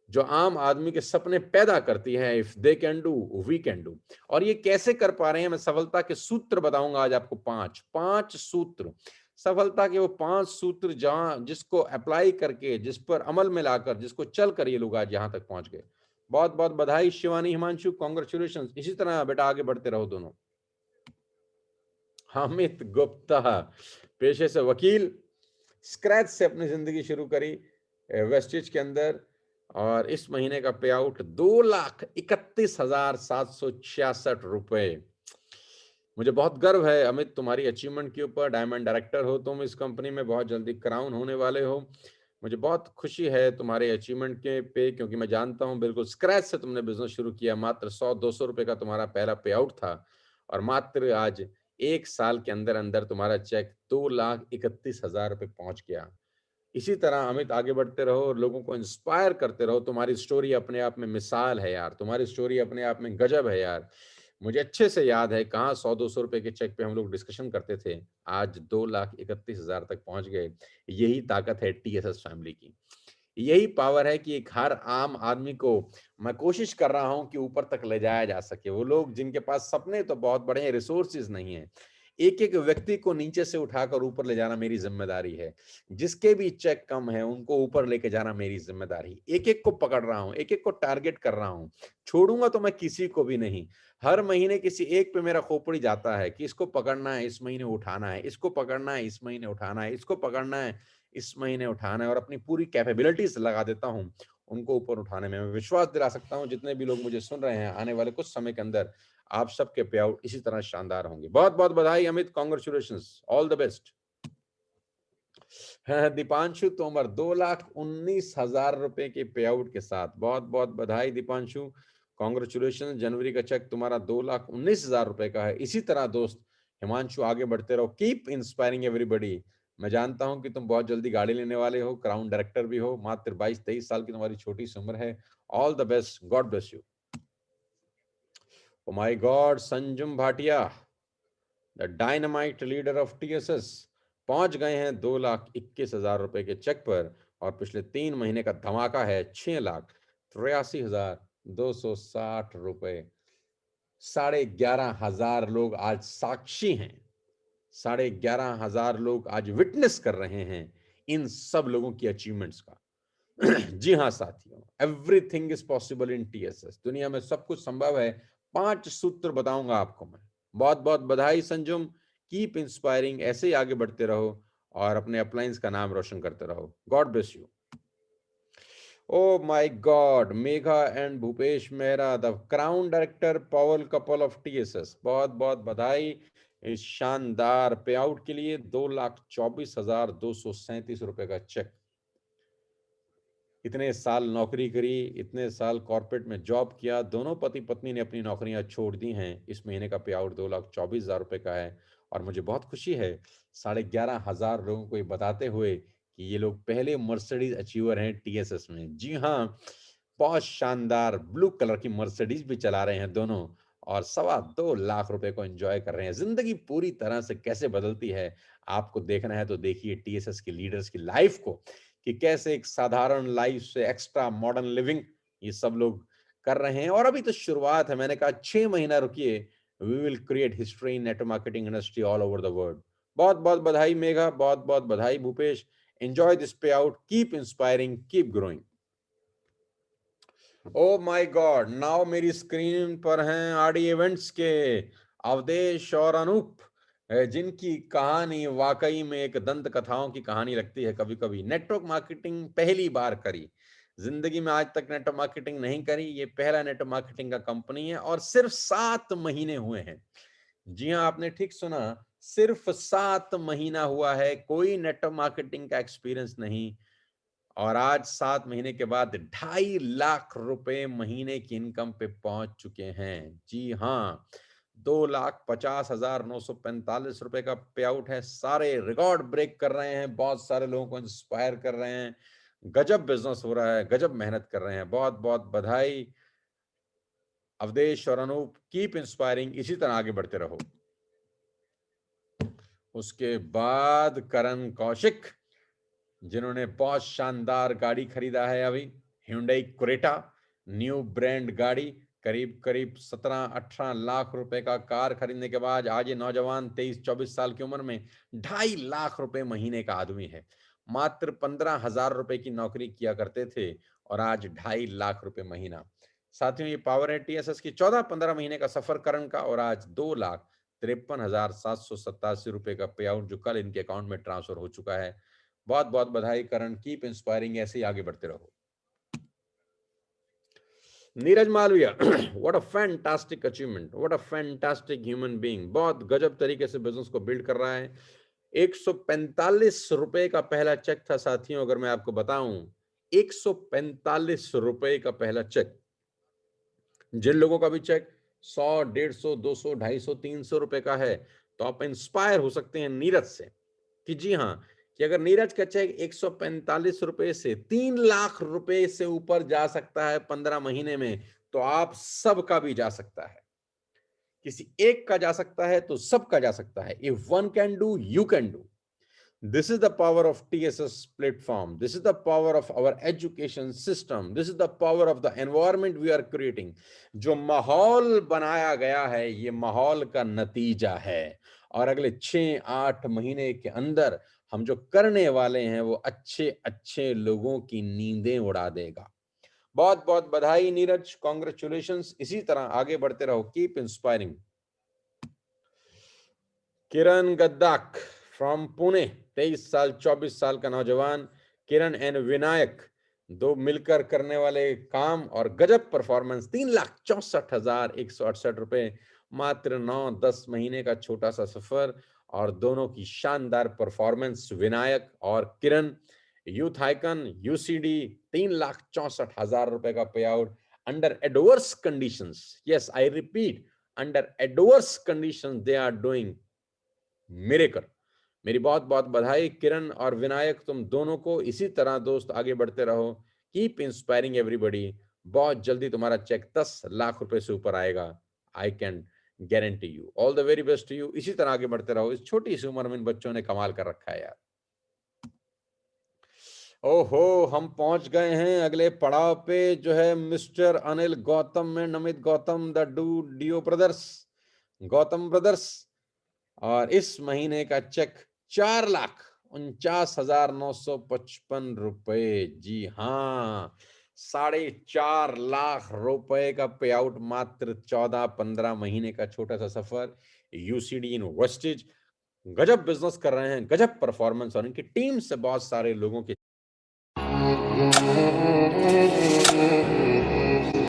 जो आम आदमी के सपने पैदा करती है। If they can do we can do. और ये कैसे कर पा रहे हैं, मैं सफलता के सूत्र बताऊंगा आज आपको। पांच सूत्र, सफलता के वो 5 सूत्र, जहां जिसको अप्लाई करके, जिस पर अमल में लाकर, जिसको चल कर ये लोग आज यहां तक पहुंच गए। बहुत बहुत बधाई शिवानी हिमांशु, कॉन्ग्रेचुलेशन। इसी तरह बेटा आगे बढ़ते रहो दोनों। अमित गुप्ता, पेशे से वकील, स्क्रैच से अपनी जिंदगी शुरू करी वेस्टेज के अंदर, और इस महीने का पे आउट 2,31,766 रुपए। मुझे बहुत गर्व है अमित तुम्हारी अचीवमेंट के ऊपर। डायमंड डायरेक्टर हो तुम इस कंपनी में, बहुत जल्दी क्राउन होने वाले हो। मुझे बहुत खुशी है तुम्हारे अचीवमेंट के पे, क्योंकि मैं जानता हूं बिल्कुल स्क्रैच से तुमने बिजनेस शुरू किया। मात्र 100-200 रुपए का तुम्हारा पहला पे आउट था और मात्र आज 1 साल के अंदर अंदर तुम्हारा चेक 2,31,000 रुपए पहुंच गया। इसी तरह अमित आगे बढ़ते रहो और लोगों को इंस्पायर करते रहो। तुम्हारी स्टोरी अपने आप में मिसाल है यार, तुम्हारी स्टोरी अपने आप में गजब है यार। मुझे अच्छे से याद है कहाँ 100-200 रुपए के चेक पे हम लोग डिस्कशन करते थे, आज 2,31,000 तक पहुंच गए। यही ताकत है टीएसएस फैमिली की, यही पावर है कि एक हर आम आदमी को मैं कोशिश कर रहा हूं कि ऊपर तक ले जाया जा सके। वो लोग जिनके पास सपने तो बहुत बड़े हैं, रिसोर्सेज नहीं है, एक एक व्यक्ति को नीचे से उठाकर ऊपर ले जाना मेरी जिम्मेदारी है। जिसके भी चेक कम है उनको ऊपर लेके जाना मेरी जिम्मेदारी। एक एक को पकड़ रहा हूं, एक एक को टारगेट कर रहा हूं, छोड़ूंगा तो मैं किसी को भी नहीं। हर महीने किसी एक पे मेरा खोपड़ी जाता है कि इसको पकड़ना है, इस महीने उठाना है, इसको पकड़ना है, इस महीने उठाना है, इसको पकड़ना है, इस महीने उठाना है, और अपनी पूरी कैपेबिलिटीज लगा देता हूं उनको ऊपर उठाने में। मैं विश्वास दिला सकता हूं जितने भी लोग मुझे सुन रहे हैं, आने वाले कुछ समय के अंदर आप सबके पे आउट इसी तरह शानदार होंगे। बहुत बहुत बधाई Amit, congratulations, all the best. Deepanshu Tomar 2,19,000 रुपए के पे आउट के साथ, बहुत बहुत बधाई दीपांशु, कॉन्ग्रेचुलेशन। जनवरी का चेक तुम्हारा 2,19,000 रुपए का है। इसी तरह दोस्त हिमांशु आगे बढ़ते रहो, कीप इंस्पायरिंग एवरीबडी। मैं जानता हूं कि तुम बहुत जल्दी गाड़ी लेने वाले हो, क्राउन डायरेक्टर भी हो, मात्र 22-23 साल की तुम्हारी छोटी सी उम्र है। All the best, God bless you. Oh my God, Sanjum Bhatia the dynamite leader of TSS पहुंच गए हैं 2,21,000 रुपए के चेक पर, और पिछले 3 महीने का धमाका है 6,83,260 रुपए। 11,500 लोग आज साक्षी हैं, 11,500 लोग आज विटनेस कर रहे हैं इन सब लोगों की अचीवमेंट्स का। जी हाँ साथियों, everything is possible in TSS. दुनिया में सब कुछ संभव है। 5 सूत्र बताऊंगा आपको मैं। बहुत बहुत बधाई संजुम, कीप इंस्पायरिंग, ऐसे ही आगे बढ़ते रहो और अपने अपलाइंस का नाम रोशन करते रहो। God bless you. Oh my God, Megha and Bhupesh Mehra the crown director power couple of TSS, बहुत बहुत बधाई इस शानदार पे आउट के लिए। 2,24,237 रुपए का चेक। इतने साल नौकरी करी, इतने साल कॉर्पोरेट में जॉब किया, दोनों पति पत्नी ने अपनी नौकरियां छोड़ दी हैं। इस महीने का पे आउट 2,24,000 रुपए का है, और मुझे बहुत खुशी है 11,500 लोगों को ये बताते हुए कि ये लोग पहले मर्सिडीज अचीवर हैं टीएसएस में। जी हाँ, बहुत शानदार ब्लू कलर की मर्सिडीज भी चला रहे हैं दोनों, और 2.25 लाख रुपए को एंजॉय कर रहे हैं। जिंदगी पूरी तरह से कैसे बदलती है आपको देखना है तो देखिए टीएसएस के लीडर्स की लाइफ को, कि कैसे एक साधारण लाइफ से एक्स्ट्रा मॉडर्न लिविंग ये सब लोग कर रहे हैं। और अभी तो शुरुआत है, मैंने कहा 6 महीना रुकिए, we will create history in network marketing industry all over the world. बहुत बहुत बधाई मेघा, बहुत बहुत बधाई Bhupesh. Enjoy this payout, keep inspiring, keep growing. Oh my God, now मेरी स्क्रीन पर हैं आरडी इवेंट्स के अवधेश और अनूप, जिनकी कहानी वाकई में एक दंत कथाओं की कहानी लगती है। कभी कभी नेटवर्क मार्केटिंग पहली बार करी, जिंदगी में आज तक नेटवर्क मार्केटिंग नहीं करी, ये पहला नेटवर्क मार्केटिंग का कंपनी है, और सिर्फ 7 महीने हुए हैं। जी हाँ, आपने ठीक सुना, सिर्फ 7 महीना हुआ है, कोई नेटवर्क मार्केटिंग का एक्सपीरियंस नहीं, और आज 7 महीने के बाद 2.5 लाख रुपए महीने की इनकम पे पहुंच चुके हैं। जी हाँ, 2,50,945 रुपए का पे आउट है। सारे रिकॉर्ड ब्रेक कर रहे हैं, बहुत सारे लोगों को इंस्पायर कर रहे हैं, गजब बिजनेस हो रहा है, गजब मेहनत कर रहे हैं। बहुत बहुत बधाई अवधेश और अनूप, कीप इंस्पायरिंग, इसी तरह आगे बढ़ते रहो। उसके बाद करण कौशिक, जिन्होंने बहुत शानदार गाड़ी खरीदा है अभी, Hyundai क्रेटा, न्यू ब्रांड गाड़ी, करीब करीब 17-18 लाख रुपए का कार खरीदने के बाद आज ये नौजवान 23-24 साल की उम्र में 2.5 लाख रुपए महीने का आदमी है। मात्र 15,000 रुपए की नौकरी किया करते थे, और आज 2.5 लाख रुपए महीना। साथियों, ये पावर है टीएसएस की 14-15 महीने का सफर करण का, और आज 2,53,787 रुपए का पे आउट जो कल इनके अकाउंट में ट्रांसफर हो चुका है। बहुत बहुत बधाई करण, कीप इंस्पायरिंग, ऐसे ही आगे बढ़ते रहो। Neeraj Malviya, what a fantastic achievement, what a fantastic human being, बहुत गजब तरीके से बिजनेस को बिल्ड कर रहा है। 145 रुपए का पहला चेक था साथियों, अगर मैं आपको बताऊं, 145 रुपए का पहला चेक। जिन लोगों का भी चेक 100, 150, 200, 250, 300 रुपए का है, तो आप इंस्पायर हो सकते हैं नीरज से, कि जी हाँ, कि अगर नीरज का चेक 145 रुपए से 3 लाख रुपए से ऊपर जा सकता है 15 महीने में, तो आप सबका भी जा सकता है। किसी एक का जा सकता है तो सबका जा सकता है। If one can do, you can do. This is the power of TSS platform. This is the power of our education system. This is the power of the environment we are creating. जो माहौल बनाया गया है, ये माहौल का नतीजा है। और अगले 6-8 महीने के अंदर हम जो करने वाले हैं वो अच्छे अच्छे लोगों की नींदें उड़ा देगा। बहुत बहुत बधाई नीरज, कॉन्ग्रेचुलेशंस। इसी तरह आगे बढ़ते रहो, keep inspiring. Kiran Gaddak from Pune, 23 साल 24 साल का नौजवान। किरण एंड विनायक दो मिलकर करने वाले काम और गजब परफॉर्मेंस, 3,64,168 रुपए, मात्र 9-10 महीने का छोटा सा सफर और दोनों की शानदार परफॉर्मेंस। विनायक और किरण, यूथ आइकन यूसीडी, 3,64,000 रुपए का payout under adverse conditions. Yes, I repeat, under adverse conditions they are doing miracle. मेरी बहुत बहुत बधाई किरण और विनायक, तुम दोनों को। इसी तरह दोस्त आगे बढ़ते रहो, कीप इंस्पायरिंग एवरीबॉडी। बहुत जल्दी तुम्हारा चेक 10 लाख रुपए से ऊपर आएगा, I can guarantee you. All the very best to you. इसी तरह आगे बढ़ते रहो। इस छोटी सी उम्र में इन बच्चों ने कमाल कर रखा है यार। ओहो, हम पहुंच गए हैं अगले पड़ाव पे, जो है mister Anil Gautam and Amit Gautam, the do duo brothers, Gautam brothers. और इस महीने का चेक 4,49,955 रुपए। जी हाँ, 4.5 लाख रुपए का पे आउट, मात्र 14-15 महीने का छोटा सा सफर। यूसीडी इन वेस्टेज गजब बिजनेस कर रहे हैं, गजब परफॉर्मेंस, और इनकी टीम से बहुत सारे लोगों के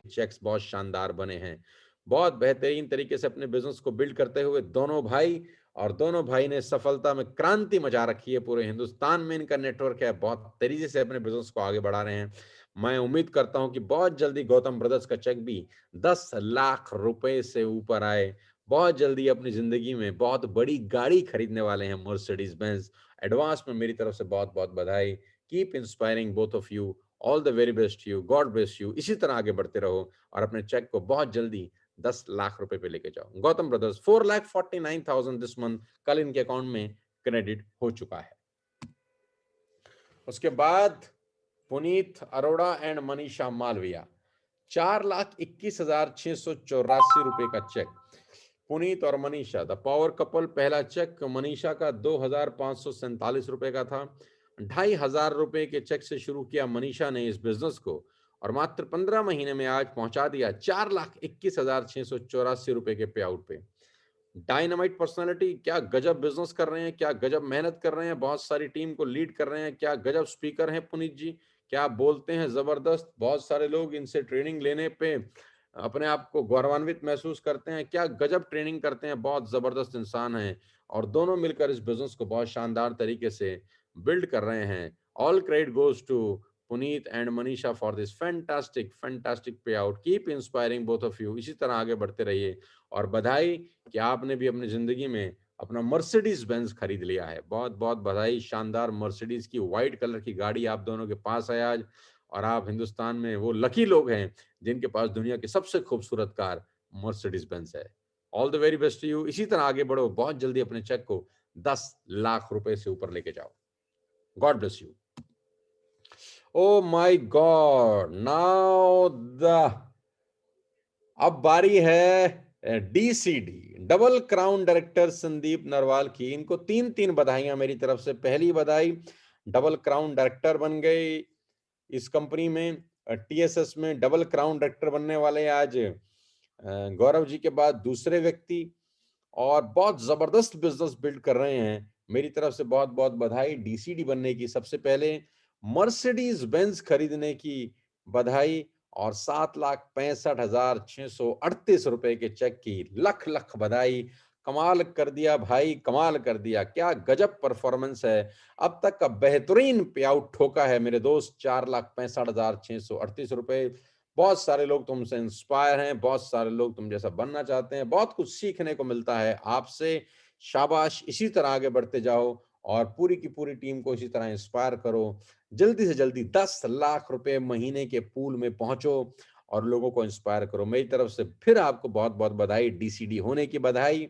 चेक्स बहुत शानदार बने हैं। बहुत बेहतरीन तरीके से अपने बिजनेस को बिल्ड करते हुए दोनों भाई, और दोनों भाई ने सफलता में क्रांति मचा रखी है। पूरे हिंदुस्तान में इनका नेटवर्क है, बहुत तेजी से अपने बिजनेस को आगे बढ़ा रहे हैं। मैं उम्मीद करता हूं कि बहुत जल्दी गौतम ब्रदर्स का चेक भी 10 लाख रुपए से ऊपर आए। बहुत जल्दी अपनी जिंदगी में बहुत बड़ी गाड़ी खरीदने वाले हैं, मर्सिडीज बेंज। एडवांस में मेरी तरफ से बहुत बहुत बधाई। Keep inspiring both of you, all the very best you, God bless you. इसी तरह आगे बढ़ते रहो और अपने चेक को बहुत जल्दी 10 लाख रुपए पे लेके जाओ। गौतम ब्रदर्स 4,49,000 दिस मंथ, कल इनके अकाउंट में क्रेडिट हो चुका है। उसके बाद पुनीत अरोड़ा एंड मनीषा मालविया, 4,21,684 रुपए का चेक। पुनीत और मनीषा द पावर कपल। पहला चेक मनीषा का 2,547 रुपए का था। 2,500 रुपए के चेक से शुरू किया मनीषा ने इस बिजनेस को, और मात्र 15 महीने में आज पहुंचा दिया 4,21,684 रुपए के पे आउट पे। डायनामाइट पर्सनालिटी, क्या गजब बिजनेस कर रहे हैं, क्या गजब मेहनत कर रहे हैं, बहुत सारी टीम को लीड कर रहे हैं, क्या गजब स्पीकर हैं पुनीत जी, क्या बोलते हैं, जबरदस्त। बहुत सारे लोग इनसे ट्रेनिंग लेने पे अपने आप को गौरवान्वित महसूस करते हैं। क्या गजब ट्रेनिंग करते हैं, बहुत जबरदस्त इंसान हैं। और दोनों मिलकर इस बिजनेस को बहुत शानदार तरीके से बिल्ड कर रहे हैं। All credit goes to Puneet and Manisha for this fantastic fantastic payout. Keep inspiring both of you. इसी तरह आगे बढ़ते रहिए, और बधाई कि आपने भी अपनी जिंदगी में अपना मर्सिडीज बेंज खरीद लिया है। बहुत बहुत बधाई। शानदार मर्सिडीज की व्हाइट कलर की गाड़ी आप दोनों के पास है आज, और आप हिंदुस्तान में वो लकी लोग हैं जिनके पास दुनिया की सबसे खूबसूरत कार मर्सिडीज बेंज है। All the very best to you. इसी तरह आगे बढ़ो, बहुत जल्दी अपने चेक को 10 लाख रुपए से ऊपर लेके जाओ। God bless you. Oh my God, now अब बारी है डीसीडी, double crown director Sandeep Narwal की। इनको 3-3 बधाइयां मेरी तरफ से। पहली बधाई, डबल क्राउन डायरेक्टर बन गए इस कंपनी में, टीएसएस में डबल क्राउन डायरेक्टर बनने वाले आज गौरव जी के बाद दूसरे व्यक्ति, और बहुत जबरदस्त बिजनेस बिल्ड कर रहे हैं। मेरी तरफ से बहुत बहुत बधाई डीसीडी बनने की। सबसे पहले मर्सिडीज बेंज खरीदने की बधाई, और 7,65,638 रुपए के चेक की लख लख बधाई। कमाल कर दिया भाई, कमाल कर दिया, क्या गजब परफॉर्मेंस है। अब तक का बेहतरीन पे आउट ठोका है मेरे दोस्त, 4,65,638 रुपए। बहुत सारे लोग तुमसे इंस्पायर हैं, बहुत सारे लोग तुम जैसा बनना चाहते हैं, बहुत कुछ सीखने को मिलता है आपसे। शाबाश, इसी तरह आगे बढ़ते जाओ और पूरी की पूरी टीम को इसी तरह इंस्पायर करो। जल्दी से जल्दी 10 लाख रुपए महीने के पूल में पहुंचो और लोगों को इंस्पायर करो। मेरी तरफ से फिर आपको बहुत बहुत बधाई, डीसीडी होने की बधाई,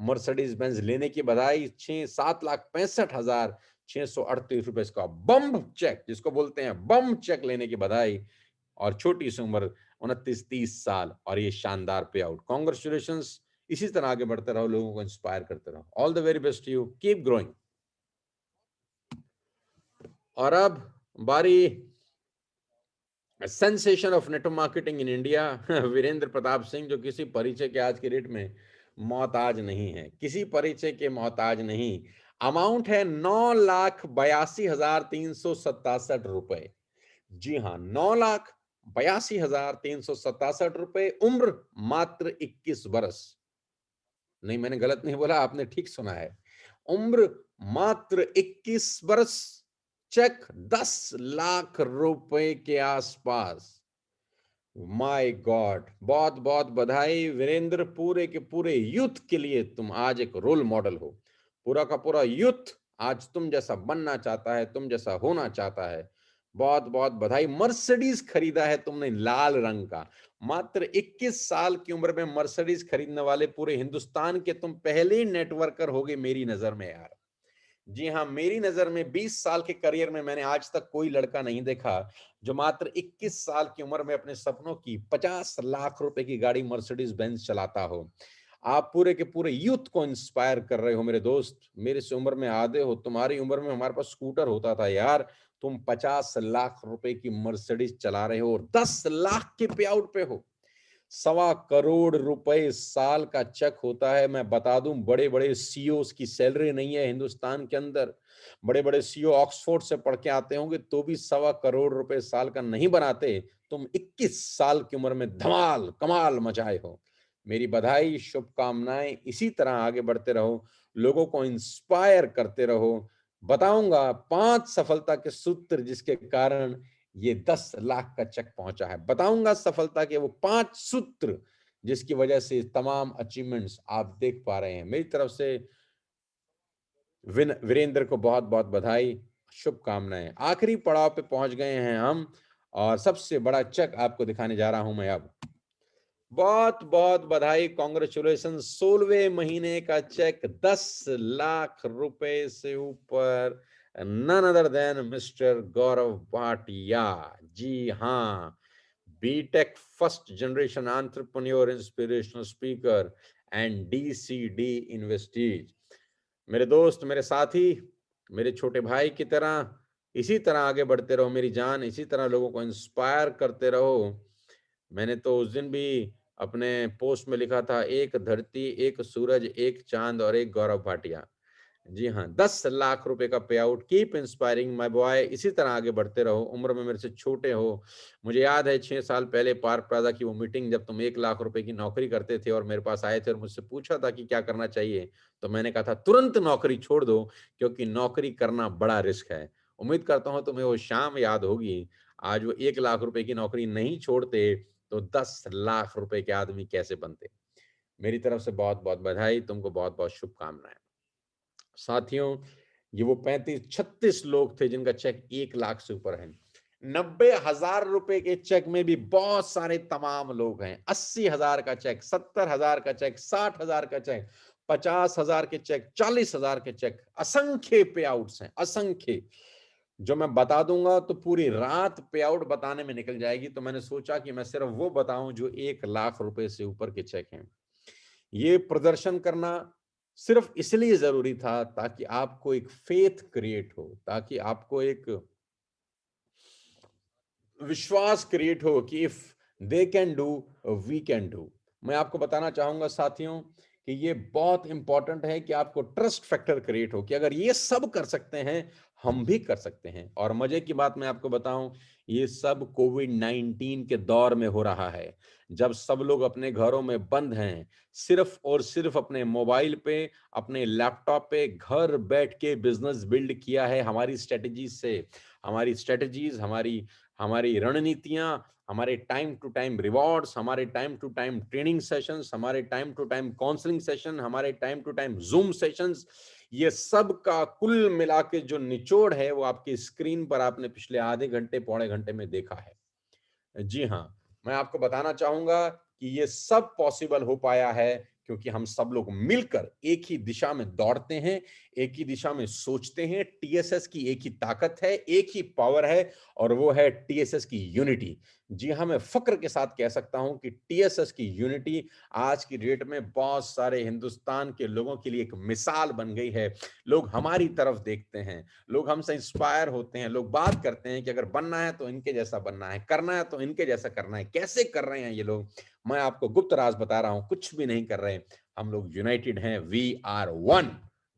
मर्सिडीज बेंज लेने की बधाई, 7,65,638 रुपए का बम चेक, जिसको बोलते हैं बम चेक लेने की बधाई, और छोटी सी उम्र 29-30 साल और ये शानदार पे आउट। कॉन्ग्रेचुलेशंस। इसी तरह आगे बढ़ते रहो, लोगों को इंस्पायर करते रहो। All the very best to you, keep growing. और अब बारी sensation of network marketing in India, Virendra Pratap Singh, जो किसी परिचय के आज की डेट में मोहताज नहीं है, किसी परिचय के मोहताज नहीं। अमाउंट है 9,82,367 रुपए। जी हाँ, 9,82,367 रुपए। उम्र मात्र 21 वर्ष। नहीं, मैंने गलत नहीं बोला, आपने ठीक सुना है। उम्र मात्र 21 वर्ष। चेक 10 लाख रुपए के आसपास। माय गॉड, बहुत बहुत बधाई वीरेंद्र। पूरे के पूरे यूथ के लिए तुम आज एक रोल मॉडल हो। पूरा का पूरा यूथ आज तुम जैसा बनना चाहता है, तुम जैसा होना चाहता है। बहुत बहुत बधाई। मर्सिडीज खरीदा है तुमने लाल रंग का। मात्र 21 साल की उम्र में मर्सिडीज खरीदने वाले पूरे हिंदुस्तान के तुम पहले नेटवर्कर होगे मेरी नजर में यार। जी हाँ, मेरी नजर में 20 साल के करियर में मैंने आज तक कोई लड़का नहीं देखा जो मात्र 21 साल की उम्र में अपने सपनों की 50 लाख रुपए की गाड़ी मर्सिडीज बेंज चलाता हो। आप पूरे के पूरे यूथ को इंस्पायर कर रहे हो मेरे दोस्त। मेरे से उम्र में आधे हो, तुम्हारी उम्र में हमारे पास स्कूटर होता था यार। तुम 50 लाख रुपए की मर्सिडीज चला रहे हो और 10 लाख के पे आउट पे हो। 1.25 करोड़ रुपए साल का चेक होता है। मैं बता दूं, बड़े बड़े सीईओ की सैलरी नहीं है हिंदुस्तान के अंदर। बड़े बड़े सीईओ ऑक्सफोर्ड से पढ़ के आते होंगे तो भी 1.25 करोड़ रुपए साल का नहीं बनाते। तुम 21 साल की उम्र में धमाल कमाल मचाए हो। मेरी बधाई, शुभकामनाएं। इसी तरह आगे बढ़ते रहो, लोगों को इंस्पायर करते रहो। बताऊंगा 5 सफलता के सूत्र जिसके कारण ये 10 लाख का चेक पहुंचा है। बताऊंगा सफलता के वो 5 सूत्र जिसकी वजह से तमाम अचीवमेंट्स आप देख पा रहे हैं। मेरी तरफ से वीरेंद्र को बहुत बहुत बधाई, शुभकामनाएं। आखिरी पड़ाव पे पहुंच गए हैं हम और सबसे बड़ा चेक आपको दिखाने जा रहा हूं मैं अब। बहुत बहुत बधाई, कॉन्ग्रेचुलेशन। 16वें महीने का चेक 10 लाख रुपए से ऊपर, none other than mister Gaurav Bhatia. जी हाँ, BTech first generation entrepreneur, inspirational speaker and DCD investees. मेरे दोस्त, मेरे साथी, मेरे छोटे भाई की तरह इसी तरह आगे बढ़ते रहो मेरी जान। इसी तरह लोगों को इंस्पायर करते रहो। मैंने तो उस दिन भी अपने पोस्ट में लिखा था, एक धरती, एक सूरज, एक चांद और एक गौरव भाटिया। जी हाँ, 10 लाख रुपए का payout. Keep inspiring my boy. इसी तरह आगे बढ़ते रहो। उम्र में मेरे से छोटे हो। मुझे याद है 6 साल पहले पार्क प्लाजा की वो मीटिंग, जब तुम 1 लाख रुपए की नौकरी करते थे और मेरे पास आए थे और मुझसे पूछा था कि क्या करना चाहिए, तो मैंने कहा था तुरंत नौकरी छोड़ दो, क्योंकि नौकरी करना बड़ा रिस्क है। उम्मीद करता हूँ तुम्हें वो शाम याद होगी। आज वो 1 लाख रुपए की नौकरी नहीं छोड़ते तो 10 लाख रुपए के आदमी कैसे बनते। मेरी तरफ से बहुत बहुत बधाई, तुमको बहुत बहुत शुभकामनाएं। साथियों, ये वो 35-36 लोग थे जिनका चेक 1 लाख से ऊपर है। 90,000 रुपए के चेक में भी बहुत सारे तमाम लोग हैं। 80,000 का चेक, 70,000 का चेक, 60,000 का चेक, 50,000 के चेक, 40,000 के चेक, असंख्य पे आउट्स हैं, असंख्य। जो मैं बता दूंगा तो पूरी रात पे आउट बताने में निकल जाएगी, तो मैंने सोचा कि मैं सिर्फ वो बताऊं जो 1 लाख रुपए से ऊपर के चेक हैं। ये प्रदर्शन करना सिर्फ इसलिए जरूरी था ताकि आपको एक फेथ क्रिएट हो, ताकि आपको एक विश्वास क्रिएट हो कि if they can do, we can do. मैं आपको बताना चाहूंगा साथियों कि ये बहुत इंपॉर्टेंट है कि आपको ट्रस्ट फैक्टर क्रिएट हो कि अगर ये सब कर सकते हैं, हम भी कर सकते हैं। और मजे की बात मैं आपको बताऊं, ये सब कोविड-19 के दौर में हो रहा है, जब सब लोग अपने घरों में बंद हैं, सिर्फ और सिर्फ अपने मोबाइल पे, अपने लैपटॉप पे घर बैठ के बिजनेस बिल्ड किया है। हमारी स्ट्रेटजीज से, हमारी स्ट्रेटजीज, हमारी हमारी रणनीतियां हमारे टाइम टू टाइम रिवॉर्ड्स, हमारे time to time training sessions, हमारे time to time counselling session, हमारे time to time Zoom sessions, ये सब का कुल मिला के जो निचोड़ है वो आपकी स्क्रीन पर आपने पिछले आधे घंटे पौने घंटे में देखा है। जी हाँ, मैं आपको बताना चाहूंगा कि ये सब पॉसिबल हो पाया है क्योंकि हम सब लोग मिलकर एक ही दिशा में दौड़ते हैं, एक ही दिशा में सोचते हैं। टीएसएस की एक ही ताकत है, एक ही पावर है, और वो है टीएसएस की यूनिटी। जी हाँ, मैं फक्र के साथ कह सकता हूं कि टीएसएस की यूनिटी आज की डेट में बहुत सारे हिंदुस्तान के लोगों के लिए एक मिसाल बन गई है। लोग हमारी तरफ देखते हैं, लोग हमसे इंस्पायर होते हैं, लोग बात करते हैं कि अगर बनना है तो इनके जैसा बनना है, करना है तो इनके जैसा करना है। कैसे कर रहे हैं ये लोग? मैं आपको गुप्त राज बता रहा हूं, कुछ भी नहीं कर रहे। हम लोग यूनाइटेड हैं, we are one,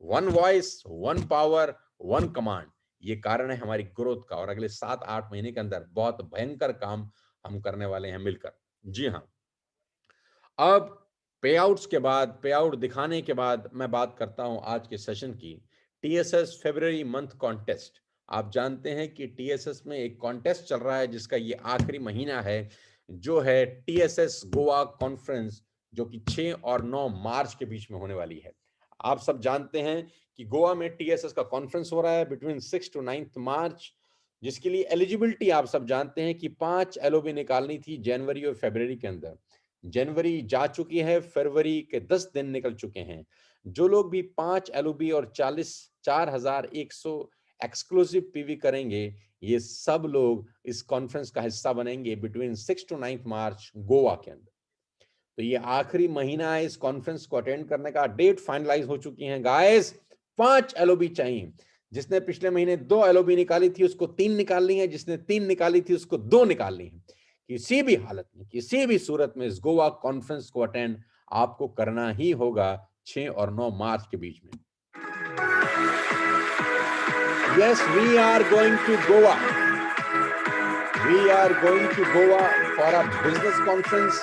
one voice, one power, one command. ये कारण है हमारी ग्रोथ का, और अगले 7-8 महीने के अंदर बहुत भयंकर काम हम करने वाले हैं मिलकर। जी हाँ, अब पेआउट्स के बाद, पेआउट दिखाने के बाद मैं बात करता हूं आज के सेशन की, टीएसएस फरवरी मंथ कॉन्टेस्ट। आप जानते हैं कि टीएसएस में एक कॉन्टेस्ट चल रहा है जिसका ये आखिरी महीना है, जो है टीएसएस गोवा कॉन्फ्रेंस, जो कि 6 और 9 मार्च के बीच में होने वाली है। आप सब जानते हैं कि गोवा में टीएसएस का कॉन्फ्रेंस हो रहा है बिटवीन 6 to 9 मार्च, जिसके लिए एलिजिबिलिटी आप सब जानते हैं कि 5 एलओबी निकालनी थी जनवरी और फरवरी के अंदर। जनवरी जा चुकी है, फरवरी के 10 दिन निकल चुके हैं। जो लोग भी 5 एलओबी और 4100 एक्सक्लूसिव पीवी करेंगे, ये सब लोग इस कॉन्फ्रेंस का हिस्सा बनेंगे बिटवीन 6 to 9 मार्च गोवा के अंदर। तो ये आखिरी महीना है इस कॉन्फ्रेंस को अटेंड करने का। डेट फाइनलाइज हो चुकी है गाइस। 5 एलओबी चाहिए। जिसने पिछले महीने 2 एलओबी निकाली थी उसको 3 निकालनी है, जिसने 3 निकाली थी उसको 2 निकालनी है। किसी भी हालत में, किसी भी सूरत में इस गोवा कॉन्फ्रेंस को अटेंड आपको करना ही होगा 6 और 9 मार्च के बीच में। Yes, we are going to Goa. We are going to Goa for a business conference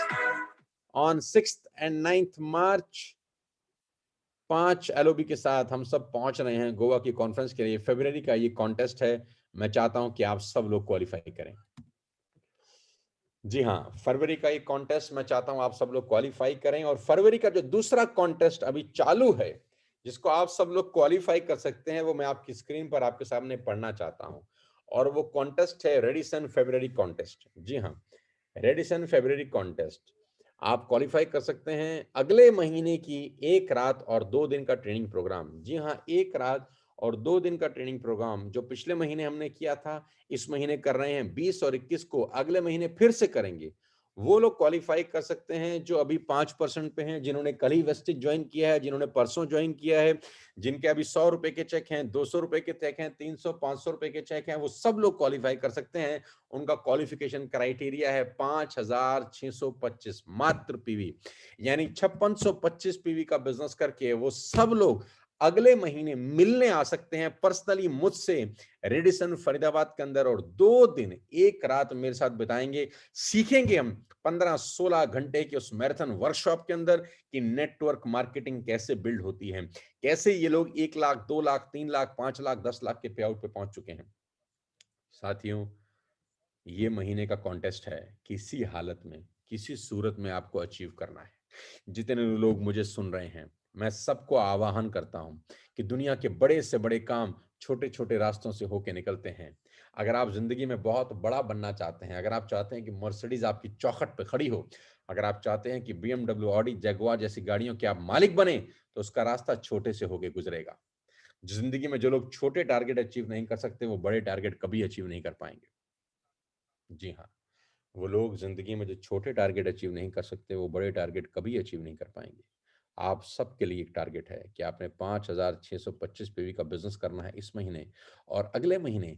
on 6th and 9th March। 5 LOB के साथ हम सब पहुंच रहे हैं गोवा की कॉन्फ्रेंस के लिए। फरवरी का ये कॉन्टेस्ट है। मैं चाहता हूं कि आप सब लोग क्वालिफाई करें। जी हाँ, फरवरी का ये कॉन्टेस्ट मैं चाहता हूं आप सब लोग क्वालिफाई करें। और फरवरी का जो दूसरा कॉन्टेस्ट अभी चालू है, जिसको आप सब लोग क्वालिफाई कर सकते हैं, वो मैं आपकी स्क्रीन पर आपके सामने पढ़ना चाहता हूं। और वो कॉन्टेस्ट है रेडिसन फरवरी कॉन्टेस्ट। जी हाँ, रेडिसन फरवरी कॉन्टेस्ट आप क्वालिफाई कर सकते हैं। अगले महीने की 1 रात और 2 दिन का ट्रेनिंग प्रोग्राम। जी हाँ, 1 रात और 2 दिन का ट्रेनिंग प्रोग्राम जो पिछले महीने हमने किया था, इस महीने कर रहे हैं 20 और 21 को, अगले महीने फिर से करेंगे। वो लोग क्वालिफाई कर सकते हैं जो अभी 5% पे हैं, जिन्होंने कल ही वेस्टेज ज्वाइन किया है, जिन्होंने परसों ज्वाइन किया है, जिनके अभी 100 रुपए के चेक हैं, 200 रुपए के चेक हैं, 300 500 रुपए के चेक हैं, वो सब लोग क्वालिफाई कर सकते हैं। उनका क्वालिफिकेशन क्राइटेरिया है 5625 मात्र पीवी, यानी 5625 पीवी का बिजनेस करके वो सब लोग अगले महीने मिलने आ सकते हैं पर्सनली मुझसे रेडिसन फरीदाबाद के अंदर, और 2 दिन 1 रात मेरे साथ बिताएंगे। सीखेंगे हम 15-16 घंटे के उस मैराथन वर्कशॉप के अंदर कि नेटवर्क मार्केटिंग कैसे बिल्ड होती है, कैसे ये लोग 1 लाख 2 लाख 3 लाख 5 लाख 10 लाख के पे आउट पे पहुंच चुके हैं। साथियों, ये महीने का कॉन्टेस्ट है, किसी हालत में, किसी सूरत में आपको अचीव करना है। जितने लोग मुझे सुन रहे हैं, मैं सबको आह्वान करता हूं कि दुनिया के बड़े से बड़े काम छोटे छोटे रास्तों से होके निकलते हैं। अगर आप जिंदगी में बहुत बड़ा बनना चाहते हैं, अगर आप चाहते हैं कि मर्सिडीज आपकी चौखट पे खड़ी हो, अगर आप चाहते हैं कि बीएमडब्ल्यू, ऑडी, जगुआर जैसी गाड़ियों के आप मालिक बने, तो उसका रास्ता छोटे से होके गुजरेगा। जिंदगी में जो लोग छोटे टारगेट अचीव नहीं कर सकते, वो बड़े टारगेट कभी अचीव नहीं कर पाएंगे। जी हाँ, वो लोग जिंदगी में जो छोटे टारगेट अचीव नहीं कर सकते, वो बड़े टारगेट कभी अचीव नहीं कर पाएंगे। आप सबके लिए एक टारगेट है कि आपने 5625 पीवी का बिजनेस करना है इस महीने, और अगले महीने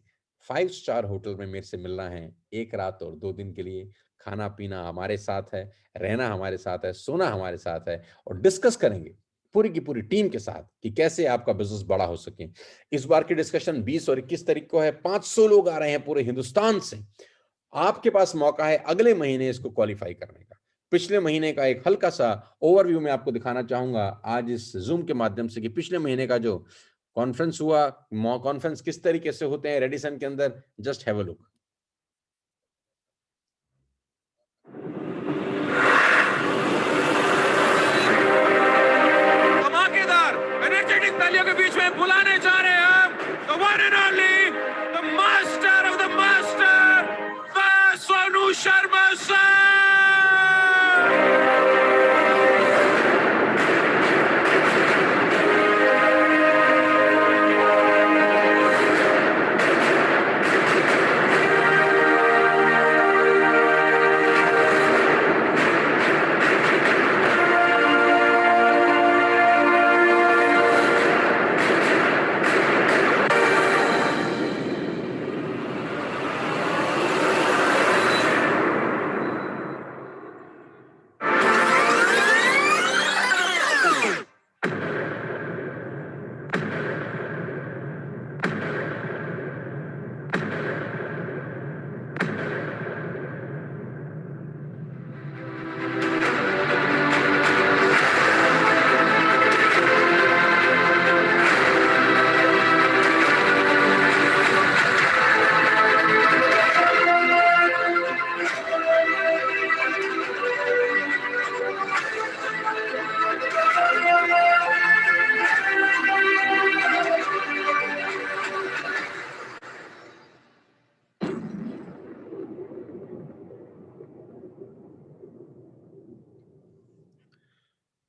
5 स्टार होटल में मेरे से मिलना है 1 रात और 2 दिन के लिए। खाना पीना हमारे साथ है, रहना हमारे साथ है, सोना हमारे साथ है, और डिस्कस करेंगे पूरी की पूरी टीम के साथ कि कैसे आपका बिजनेस बड़ा हो सके। इस बार की डिस्कशन 20 और 21 तारीख को है। 500 लोग आ रहे हैं पूरे हिंदुस्तान से। आपके पास मौका है अगले महीने इसको क्वालिफाई करने का। पिछले महीने का एक हल्का सा ओवरव्यू मैं आपको दिखाना चाहूंगा आज इस जूम के माध्यम से कि पिछले महीने का जो कॉन्फ्रेंस हुआ, कॉन्फ्रेंस किस तरीके से होते हैं रेडिसन के अंदर। Just have a look.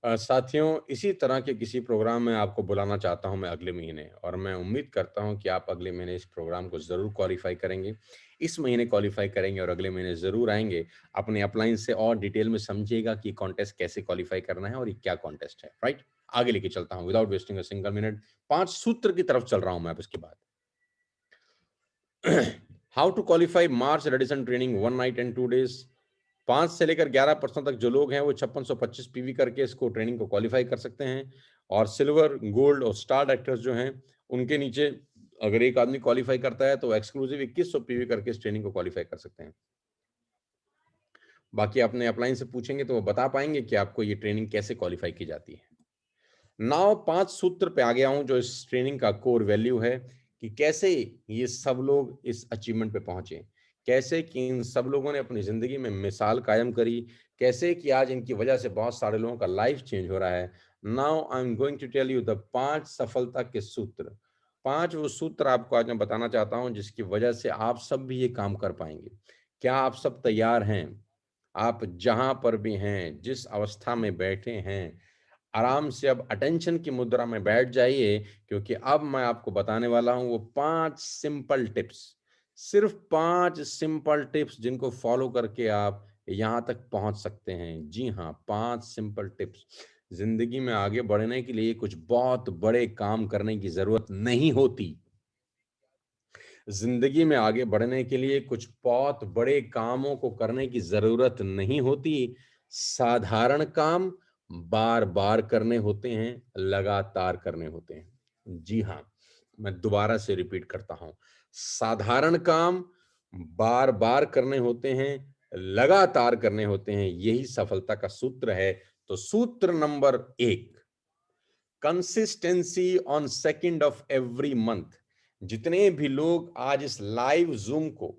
साथियों, इसी तरह के किसी प्रोग्राम में आपको बुलाना चाहता हूं मैं अगले महीने, और मैं उम्मीद करता हूं कि आप अगले महीने इस प्रोग्राम को ज़रूर क्वालिफ़ाई करेंगे। इस महीने क्वालिफ़ाई करेंगे और अगले महीने ज़रूर आएँगे। अपने अपलाइन से और डिटेल में समझिएगा कि कॉन्टेस्ट कैसे क्वालिफ़ाई करना है और ये क्या कॉन्टेस्ट है, राइट? आगे लेके चलता हूं without wasting a single minute. 5 सूत्र की तरफ चल रहा हूं मैं अब इसके बाद। How to qualify March Radisson training 1 night and 2 days. 5 से लेकर 11% तक जो लोग हैं वो 5625 पीवी करके इसको ट्रेनिंग को क्वालिफाई कर सकते हैं, और सिल्वर, गोल्ड और स्टार एक्टर्स जो हैं उनके नीचे अगर एक आदमी क्वालिफाई करता है तो एक्सक्लूसिव 2100 पीवी करके इस ट्रेनिंग को क्वालिफाई कर सकते हैं। बाकी अपने अपलाइन से पूछेंगे तो वो बता पाएंगे कि आपको ये ट्रेनिंग कैसे क्वालिफाई की जाती है। नाउ 5 सूत्र पे आ गया हूं जो इस ट्रेनिंग का कोर वैल्यू है कि कैसे ये सब लोग इस अचीवमेंट पे पहुंचे, कैसे कि इन सब लोगों ने अपनी जिंदगी में मिसाल कायम करी, कैसे कि आज इनकी वजह से बहुत सारे लोगों का लाइफ चेंज हो रहा है। Now I am going to tell you the 5 सफलता के सूत्र। 5 वो सूत्र आपको आज मैं बताना चाहता हूं जिसकी वजह से आप सब भी ये काम कर पाएंगे। क्या आप सब तैयार हैं? आप जहां पर भी हैं, जिस अवस्था में बैठे हैं, आराम से अब अटेंशन की मुद्रा में बैठ जाइए, क्योंकि अब मैं आपको बताने वाला हूं वो 5 सिंपल टिप्स। सिर्फ 5 सिंपल टिप्स जिनको फॉलो करके आप यहां तक पहुंच सकते हैं। जी हाँ, 5 सिंपल टिप्स। जिंदगी में आगे बढ़ने के लिए कुछ बहुत बड़े काम करने की जरूरत नहीं होती। जिंदगी में आगे बढ़ने के लिए कुछ बहुत बड़े कामों को करने की जरूरत नहीं होती। साधारण काम बार बार करने होते हैं, लगातार करने होते हैं। जी हाँ, मैं दोबारा से रिपीट करता हूं। साधारण काम बार बार करने होते हैं, लगातार करने होते हैं, यही सफलता का सूत्र है। तो सूत्र number 1, consistency on second of every month. जितने भी लोग आज इस लाइव जूम को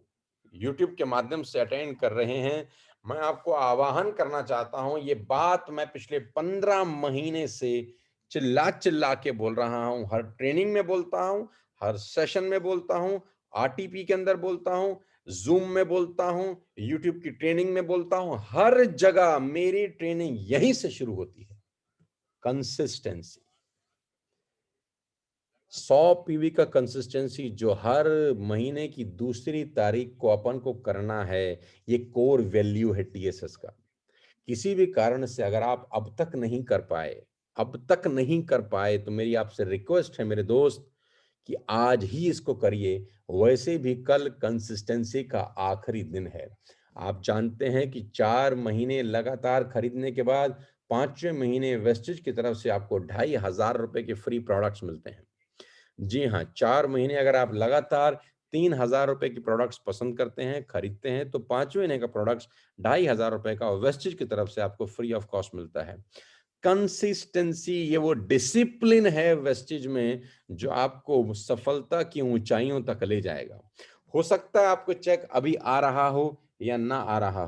यूट्यूब के माध्यम से अटेंड कर रहे हैं, मैं आपको आह्वान करना चाहता हूं। ये बात मैं पिछले 15 महीने से चिल्ला चिल्ला के बोल रहा हूं, हर ट्रेनिंग में बोलता हूं, हर सेशन में बोलता हूं, आरटीपी के अंदर बोलता हूं, जूम में बोलता हूं, यूट्यूब की ट्रेनिंग में बोलता हूं, हर जगह मेरी ट्रेनिंग यहीं से शुरू होती है। कंसिस्टेंसी, 100 पीवी का कंसिस्टेंसी जो हर महीने की दूसरी तारीख को अपन को करना है, ये कोर वैल्यू है टीएसएस का। किसी भी कारण से अगर आप अब तक नहीं कर पाए तो मेरी आपसे रिक्वेस्ट है मेरे दोस्त कि आज ही इसको करिए। वैसे भी कल कंसिस्टेंसी का आखिरी दिन है। आप जानते हैं कि 4 महीने लगातार खरीदने के बाद 5वें महीने वेस्टेज की तरफ से आपको 2500 रुपए के फ्री प्रोडक्ट्स मिलते हैं। जी हाँ, 4 महीने अगर आप लगातार 3000 रुपए की प्रोडक्ट्स पसंद करते हैं, खरीदते हैं, तो 5वें महीने का प्रोडक्ट्स 2500 रुपए का वेस्टेज की तरफ से आपको फ्री ऑफ कॉस्ट मिलता है। कंसिस्टेंसी, ये वो डिसिप्लिन है वेस्टेज में जो आपको सफलता की ऊंचाइयों तक ले जाएगा। हो सकता है आपको चेक अभी आ रहा हो या ना आ रहा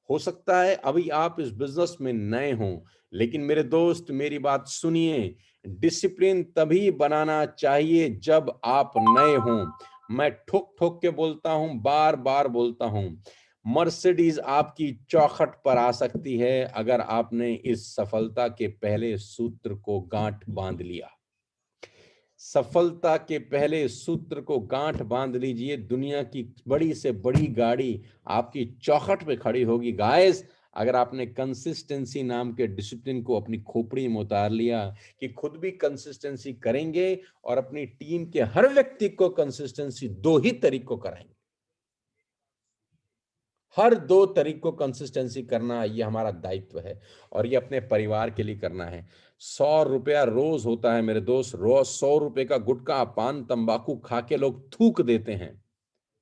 हो सकता है अभी आप इस बिजनेस में नए हों, लेकिन मेरे दोस्त मेरी बात सुनिए। डिसिप्लिन तभी बनाना चाहिए जब आप नए हों। मैं ठोक ठोक के बोलता हूं, बार बार बोलता हूं, मर्सिडीज आपकी चौखट पर आ सकती है अगर आपने इस सफलता के पहले सूत्र को गांठ बांध लिया। सफलता के पहले सूत्र को गांठ बांध लीजिए, दुनिया की बड़ी से बड़ी गाड़ी आपकी चौखट पे खड़ी होगी गाइस। अगर आपने कंसिस्टेंसी नाम के डिसिप्लिन को अपनी खोपड़ी में उतार लिया कि खुद भी कंसिस्टेंसी करेंगे और अपनी टीम के हर व्यक्ति को कंसिस्टेंसी 2 ही तरीकों कराएंगे। हर 2 तरीक को कंसिस्टेंसी करना ये हमारा दायित्व है, और ये अपने परिवार के लिए करना है। 100 रुपया रोज होता है मेरे दोस्त। रोज 100 रुपए का गुटखा पान तंबाकू खा के लोग थूक देते हैं।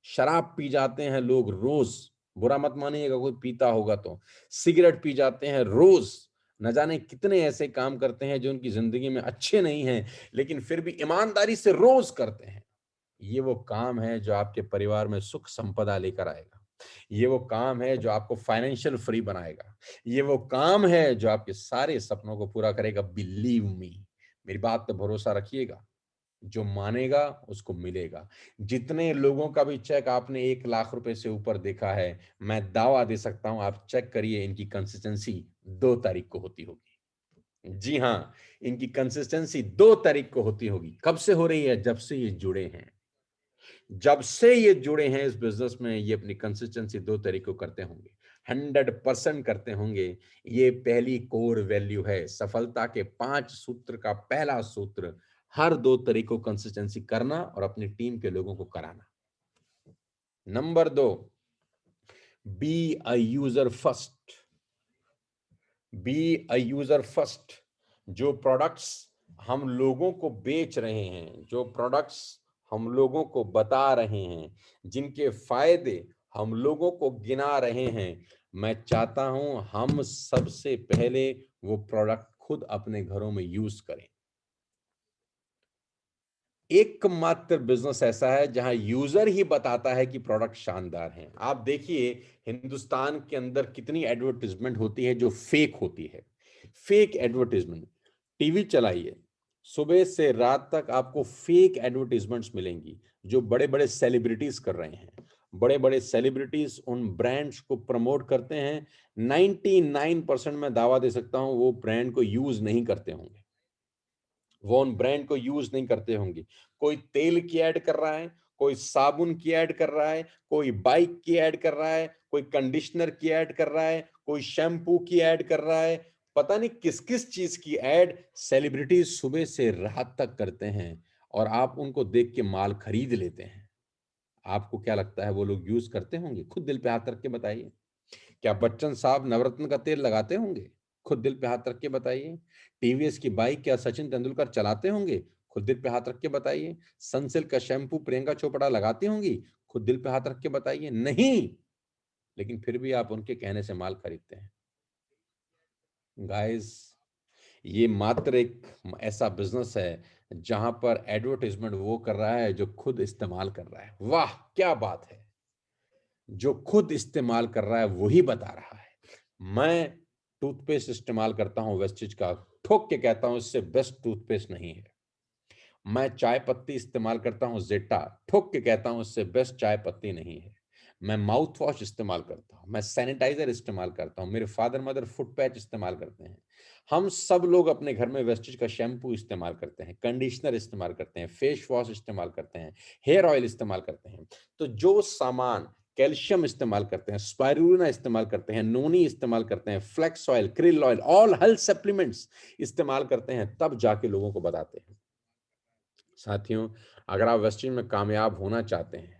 शराब पी जाते हैं लोग रोज, बुरा मत मानिएगा कोई पीता होगा तो। सिगरेट पी जाते हैं रोज। न जाने कितने ऐसे काम करते हैं जो उनकी जिंदगी में अच्छे नहीं हैं, लेकिन फिर भी ईमानदारी से रोज करते हैं। ये वो काम है जो आपके परिवार में सुख संपदा लेकर आएगा। ये वो काम है जो आपको फाइनेंशियल फ्री बनाएगा। ये वो काम है जो आपके सारे सपनों को पूरा करेगा। बिलीव मी, मेरी बात पे भरोसा रखिएगा। जो मानेगा उसको मिलेगा। जितने लोगों का भी चेक आपने 1 लाख रुपए से ऊपर देखा है, मैं दावा दे सकता हूं, आप चेक करिए, इनकी कंसिस्टेंसी 2 तारीख को होती होगी। जी हाँ, इनकी कंसिस्टेंसी 2 तरीकों होती होगी। कब से हो रही है? जब से ये जुड़े हैं। जब से ये जुड़े हैं इस बिज़नेस में, ये अपनी कंसिस्टेंसी 2 तरीकों करते होंगे। 100% करते होंगे। ये पहली कोर वैल्यू है। सफलता के 5 सूत्र का पहला सूत्र, हर 2 तरीकों कंसिस्टेंसी करना और अपनी टीम के लोगों को कराना। Number 2, be a user first. Be a user first. जो प्रोडक्ट्स हम लोगों को बेच रहे हैं, जो प्रोडक्ट्स हम लोगों को बता रहे हैं, जिनके फायदे हम लोगों को गिना रहे हैं, मैं चाहता हूं हम सबसे पहले वो प्रोडक्ट खुद अपने घरों में यूज करें। एकमात्र बिजनेस ऐसा है जहां यूजर ही बताता है कि प्रोडक्ट शानदार है। आप देखिए हिंदुस्तान के अंदर कितनी एडवर्टाइजमेंट होती है जो फेक होती है। Fake advertisement. टीवी चलाइए, सुबह से रात तक आपको फेक एडवर्टाइजमेंट्स मिलेंगी जो बड़े बड़े सेलिब्रिटीज कर रहे हैं। बड़े बड़े सेलिब्रिटीज उन ब्रांड्स को प्रमोट करते हैं। 99% मैं दावा दे सकता हूं वो ब्रांड को यूज नहीं करते होंगे। वो उन ब्रांड को यूज नहीं करते होंगे। कोई तेल की ऐड कर रहा है, कोई साबुन की ऐड कर रहा है, कोई बाइक की ऐड कर रहा है, कोई कंडीशनर की ऐड कर रहा है, कोई शैम्पू की ऐड कर रहा है। पता नहीं किस किस चीज की ऐड सेलिब्रिटीज सुबह से रात तक करते हैं और आप उनको देख के माल खरीद लेते हैं। आपको क्या लगता है वो लोग यूज करते होंगे? खुद दिल पे हाथ रख के बताइए। क्या बच्चन साहब नवरत्न का तेल लगाते होंगे? खुद दिल पे हाथ रख के बताइए। टीवीएस की बाइक क्या सचिन तेंदुलकर चलाते होंगे? खुद दिल पे हाथ रख के बताइए। सनसिल्क का शैम्पू प्रियंका चोपड़ा लगाती होंगी? खुद दिल पे हाथ रख के बताइए। नहीं, लेकिन फिर भी आप उनके कहने से माल खरीदते हैं। गाइस, ये मात्र एक ऐसा बिजनेस है जहां पर एडवर्टाइजमेंट वो कर रहा है जो खुद इस्तेमाल कर रहा है। वाह क्या बात है! जो खुद इस्तेमाल कर रहा है वही बता रहा है। मैं टूथपेस्ट इस्तेमाल करता हूं वेस्टिज का, ठोक के कहता हूं इससे बेस्ट टूथपेस्ट नहीं है। मैं चाय पत्ती इस्तेमाल करता हूं जेटा, ठोक के कहता हूं इससे बेस्ट चाय पत्ती नहीं है। मैं माउथ वॉश इस्तेमाल करता हूं, मैं सैनिटाइजर इस्तेमाल करता हूं, मेरे फादर मदर फुट पैच इस्तेमाल करते हैं। हम सब लोग अपने घर में वेस्टिज का शैम्पू इस्तेमाल करते हैं, कंडीशनर इस्तेमाल करते हैं, फेस वॉश इस्तेमाल करते हैं, हेयर ऑयल इस्तेमाल करते हैं। तो जो सामान कैल्शियम इस्तेमाल करते हैं, स्पाइरुलिना इस्तेमाल करते हैं, नोनी इस्तेमाल करते हैं, flax oil, krill oil, all health supplements इस्तेमाल करते हैं, तब जाके लोगों को बताते हैं। साथियों, अगर आप वेस्टर्न में कामयाब होना चाहते हैं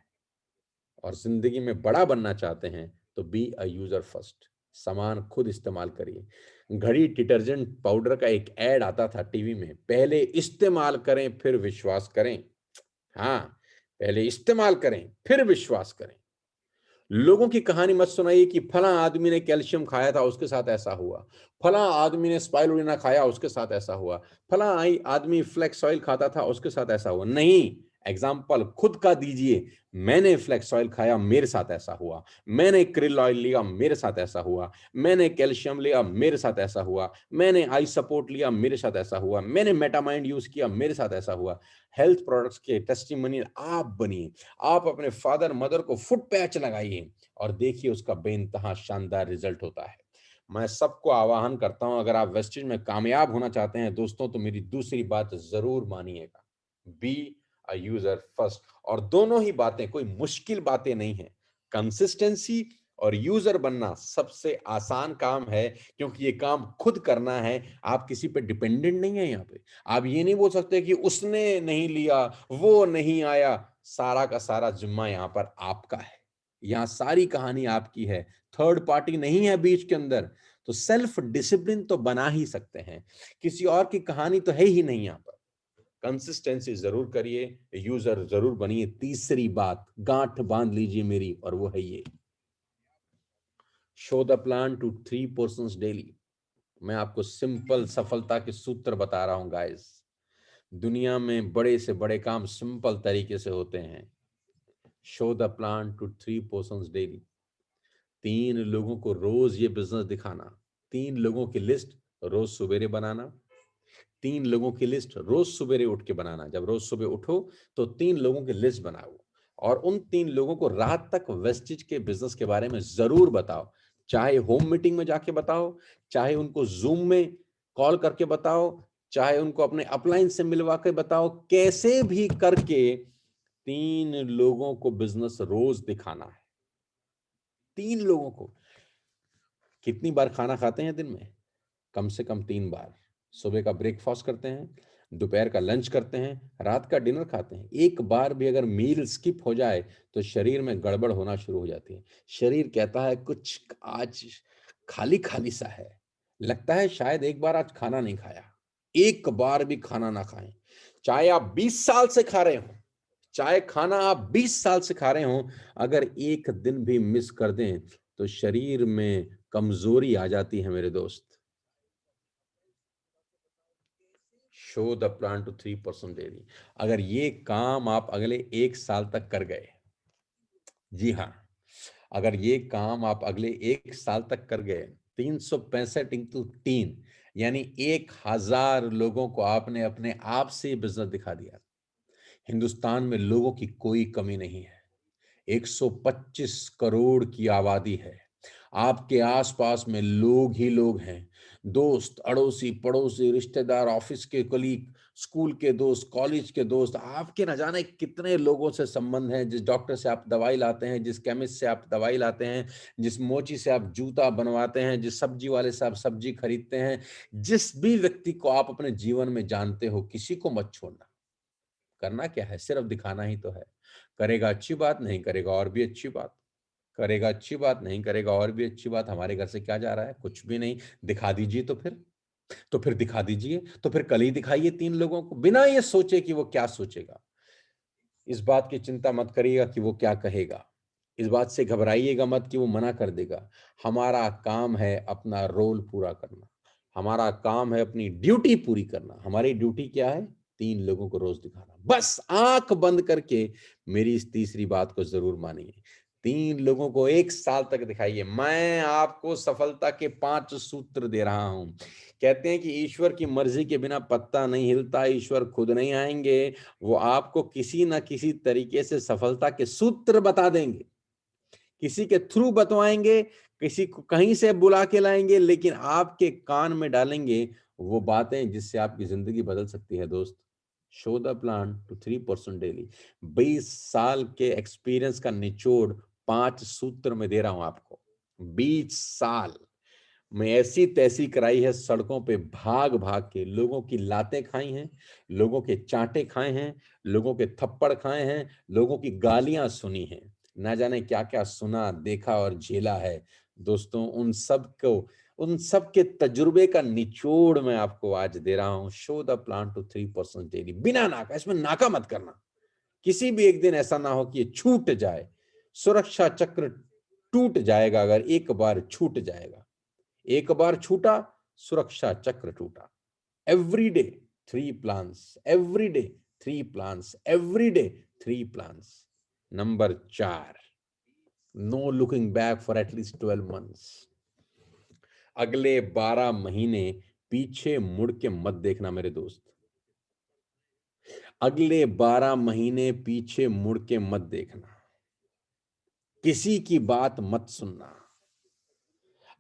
और जिंदगी में बड़ा बनना चाहते हैं तो बी अ यूजर फर्स्ट। सामान खुद इस्तेमाल करिए। घड़ी डिटर्जेंट पाउडर का एक ऐड आता था टीवी में, पहले इस्तेमाल करें फिर विश्वास करें। हाँ, पहले इस्तेमाल करें फिर विश्वास करें। लोगों की कहानी मत सुनाइए कि फला आदमी ने कैल्शियम खाया था उसके साथ ऐसा हुआ, फला आदमी ने स्पाइरुलिना खाया उसके साथ ऐसा हुआ, फला आदमी फ्लेक्स ऑयल खाता था उसके साथ ऐसा हुआ। नहीं, एग्जाम्पल खुद का दीजिए। मैंने फ्लेक्स ऑयल खाया मेरे साथ ऐसा हुआ, मैंने क्रिल ऑयल लिया मेरे साथ ऐसा हुआ, मैंने कैल्शियम लिया मेरे साथ ऐसा हुआ, मैंने आई सपोर्ट लिया मेरे साथ ऐसा हुआ, मैंने मेटामाइंड यूज किया मेरे साथ ऐसा हुआ। हेल्थ प्रोडक्ट्स के टेस्टिमोनियल आप बनिए। आप अपने फादर मदर को फुट पैच लगाइए और देखिए उसका बेइंतहा शानदार रिजल्ट होता है। मैं सबको आह्वान करता हूं, अगर आप वेस्टेज में कामयाब होना चाहते हैं दोस्तों, तो मेरी दूसरी बात जरूर मानिएगा, बी अ यूजर फर्स्ट। और दोनों ही बातें कोई मुश्किल बातें नहीं है। कंसिस्टेंसी और यूजर बनना सबसे आसान काम है, क्योंकि ये काम खुद करना है। आप किसी पे डिपेंडेंट नहीं है। यहाँ पे आप ये नहीं बोल सकते कि उसने नहीं लिया, वो नहीं आया। सारा का सारा जिम्मा यहाँ पर आपका है। यहाँ सारी कहानी आपकी है, थर्ड पार्टी नहीं है बीच के अंदर। तो सेल्फ डिसिप्लिन तो बना ही सकते हैं, किसी और की कहानी तो है ही नहीं। यहाँ पर कंसिस्टेंसी जरूर करिए, यूजर जरूर बनिए। तीसरी बात गांठ बांध लीजिए मेरी, और वो है ये, show the plan to 3 persons daily. मैं आपको सिंपल सफलता के सूत्र बता रहा हूं गाइस। दुनिया में बड़े से बड़े काम सिंपल तरीके से होते हैं। Show the plan to 3 persons daily. 3 लोगों को रोज ये बिजनेस दिखाना। 3 लोगों की लिस्ट रोज सवेरे बनाना। 3 लोगों की लिस्ट रोज सवेरे उठ के बनाना। जब रोज सुबह उठो तो 3 लोगों की लिस्ट बनाओ और उन 3 लोगों को रात तक वेस्टिज के बिजनेस के बारे में जरूर बताओ। चाहे होम मीटिंग में जाके बताओ, चाहे उनको जूम में कॉल करके बताओ, चाहे उनको अपने अपलाइन से मिलवा के बताओ, कैसे भी करके 3 लोगों को बिजनेस रोज दिखाना है। 3 लोगों को। कितनी बार खाना खाते हैं दिन में? कम से कम 3 बार। सुबह का ब्रेकफास्ट करते हैं, दोपहर का लंच करते हैं, रात का डिनर खाते हैं। एक बार भी अगर मील स्किप हो जाए तो शरीर में गड़बड़ होना शुरू हो जाती है। शरीर कहता है कुछ आज खाली खाली सा है, लगता है शायद एक बार आज खाना नहीं खाया। एक बार भी खाना ना खाएं, चाहे आप 20 साल से खा रहे हो, चाहे खाना आप 20 साल से खा रहे हो, अगर एक दिन भी मिस कर दें तो शरीर में कमजोरी आ जाती है मेरे दोस्त। Show the plan to 3% daily. अगर ये काम आप अगले 1 साल तक कर गए, जी हाँ, अगर ये काम आप अगले 1 साल तक कर गए, 365 × 3 यानी 1000 लोगों को आपने अपने आप से बिजनेस दिखा दिया। हिंदुस्तान में लोगों की कोई कमी नहीं है। 125 करोड़ की आबादी है। आपके आसपास में लोग ही लोग हैं। दोस्त, अड़ोसी, पड़ोसी, रिश्तेदार, ऑफिस के कलीग, स्कूल के दोस्त, कॉलेज के दोस्त, आपके न जाने कितने लोगों से संबंध हैं। जिस डॉक्टर से आप दवाई लाते हैं, जिस केमिस्ट से आप दवाई लाते हैं, जिस मोची से आप जूता बनवाते हैं, जिस सब्जी वाले से आप सब्जी खरीदते हैं, जिस भी व्यक्ति को आप अपने जीवन में जानते हो, किसी को मत छोड़ना। करना क्या है? सिर्फ दिखाना ही तो है। करेगा अच्छी बात, नहीं करेगा और भी अच्छी बात। करेगा अच्छी बात, नहीं करेगा और भी अच्छी बात। हमारे घर से क्या जा रहा है? कुछ भी नहीं। दिखा दीजिए तो फिर। तो फिर दिखा दीजिए, तो फिर कल ही दिखाइए 3 लोगों को, बिना ये सोचे कि वो क्या सोचेगा। इस बात की चिंता मत करिएगा कि वो क्या कहेगा। इस बात से घबराइएगा मत कि वो मना कर देगा। हमारा काम है अपना रोल पूरा करना। हमारा काम है अपनी ड्यूटी पूरी करना। हमारी ड्यूटी क्या है? 3 लोगों को रोज दिखाना। बस आंख बंद करके मेरी इस तीसरी बात को जरूर मानिए। 3 लोगों को 1 साल तक दिखाइए। मैं आपको सफलता के 5 सूत्र दे रहा हूं। कहते हैं कि ईश्वर की मर्जी के बिना पत्ता नहीं हिलता, ईश्वर खुद नहीं आएंगे, वो आपको किसी ना किसी तरीके से सफलता के सूत्र बता देंगे, किसी के थ्रू बतवाएंगे, किसी को कहीं से बुला के लाएंगे, लेकिन आपके कान में डालेंगे वो बातें जिससे आपकी जिंदगी बदल सकती है दोस्त। Show the plan to 3% daily. 20 साल के एक्सपीरियंस का निचोड़ 5 सूत्र में दे रहा हूं आपको। 20 साल में ऐसी तैसी कराई है, सड़कों पे भाग भाग के लोगों की लातें खाई हैं, लोगों के चांटे खाए हैं, लोगों के थप्पड़ खाए हैं, लोगों की गालियां सुनी हैं, ना जाने क्या क्या सुना, देखा और झेला है। दोस्तों, उन सब के तजुर्बे का निचोड़ मैं आपको आज दे रहा हूं। Show the plan to 3% daily. बिना नाका, इसमें नाका मत करना। किसी भी एक दिन ऐसा ना हो कि ये छूट जाए। सुरक्षा चक्र टूट जाएगा अगर एक बार छूट जाएगा। एक बार छूटा, सुरक्षा चक्र टूटा। Every day 3 plans, every day 3 plans, every day 3 plans. Number 4, no looking back for at least 12 months. अगले 12 महीने पीछे मुड़ के मत देखना मेरे दोस्त। अगले 12 महीने पीछे मुड़ के मत देखना। किसी की बात मत सुनना।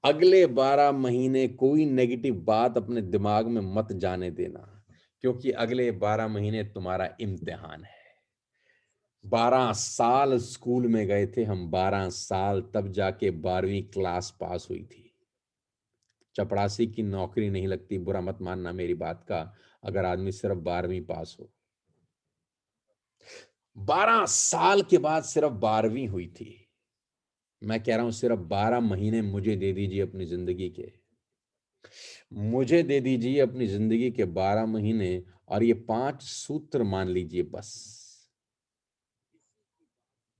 अगले 12 महीने कोई नेगेटिव बात अपने दिमाग में मत जाने देना, क्योंकि अगले 12 महीने तुम्हारा इम्तिहान है। 12 साल स्कूल में गए थे हम, 12 साल, तब जाके 12वीं क्लास पास हुई थी। चपरासी की नौकरी नहीं लगती, बुरा मत मानना मेरी बात का, अगर आदमी सिर्फ 12वीं पास हो। 12 साल के बाद सिर्फ 12वीं हुई थी। मैं कह रहा हूं सिर्फ 12 महीने मुझे दे दीजिए अपनी जिंदगी के। मुझे दे दीजिए अपनी जिंदगी के 12 महीने और ये 5 सूत्र मान लीजिए बस।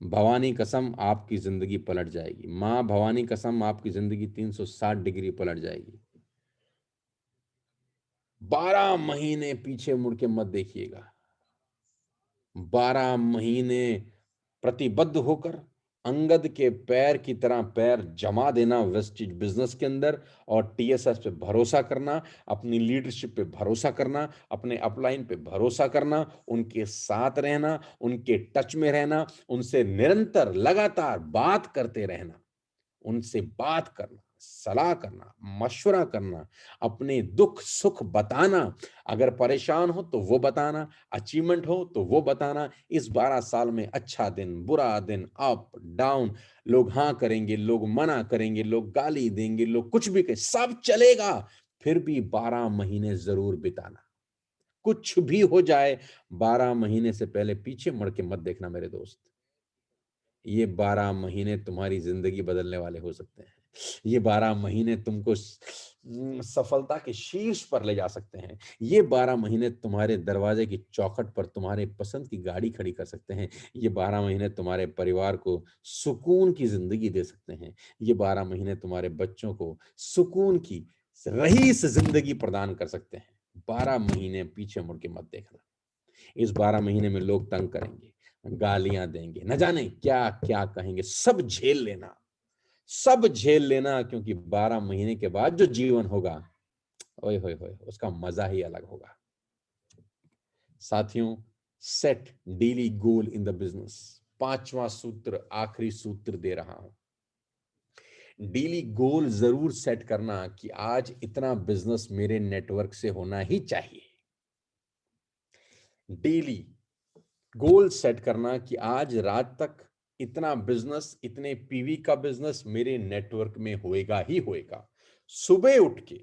भवानी कसम आपकी जिंदगी पलट जाएगी। मां भवानी कसम आपकी जिंदगी 360 डिग्री पलट जाएगी। 12 महीने पीछे मुड़ के मत देखिएगा। 12 महीने प्रतिबद्ध होकर अंगद के पैर की तरह पैर जमा देना वेस्टिज बिजनेस के अंदर, और टीएसएस पे भरोसा करना, अपनी लीडरशिप पे भरोसा करना, अपने अपलाइन पे भरोसा करना, उनके साथ रहना, उनके टच में रहना, उनसे निरंतर लगातार बात करते रहना, उनसे बात करना, सलाह करना, मशवरा करना, अपने दुख सुख बताना, अगर परेशान हो तो वो बताना, अचीवमेंट हो तो वो बताना। इस 12 साल में अच्छा दिन, बुरा दिन, अप डाउन, लोग हाँ करेंगे, लोग मना करेंगे, लोग गाली देंगे, लोग कुछ भी कहें, सब चलेगा, फिर भी 12 महीने जरूर बिताना। कुछ भी हो जाए, 12 महीने से पहले पीछे मुड़ के मत देखना मेरे दोस्त। ये 12 महीने तुम्हारी जिंदगी बदलने वाले हो सकते हैं। ये 12 महीने तुमको सफलता के शीर्ष पर ले जा सकते हैं। ये 12 महीने तुम्हारे दरवाजे की चौखट पर तुम्हारे पसंद की गाड़ी खड़ी कर सकते हैं। ये 12 महीने तुम्हारे परिवार को सुकून की जिंदगी दे सकते हैं। ये 12 महीने तुम्हारे बच्चों को सुकून की रईस जिंदगी प्रदान कर सकते हैं। 12 महीने पीछे मुड़ के मत देखना। इस 12 महीने में लोग तंग करेंगे, गालियां देंगे, न जाने क्या क्या कहेंगे, सब झेल लेना, सब झेल लेना, क्योंकि 12 महीने के बाद जो जीवन होगा, ओए होए होए, उसका मजा ही अलग होगा। साथियों, set daily goal in the business. 5वां सूत्र, आखिरी सूत्र दे रहा हूं। डेली गोल जरूर सेट करना कि आज इतना बिजनेस मेरे नेटवर्क से होना ही चाहिए। डेली गोल सेट करना कि आज रात तक इतना बिजनेस, इतने पीवी का बिजनेस मेरे नेटवर्क में होएगा ही होएगा। सुबह उठ के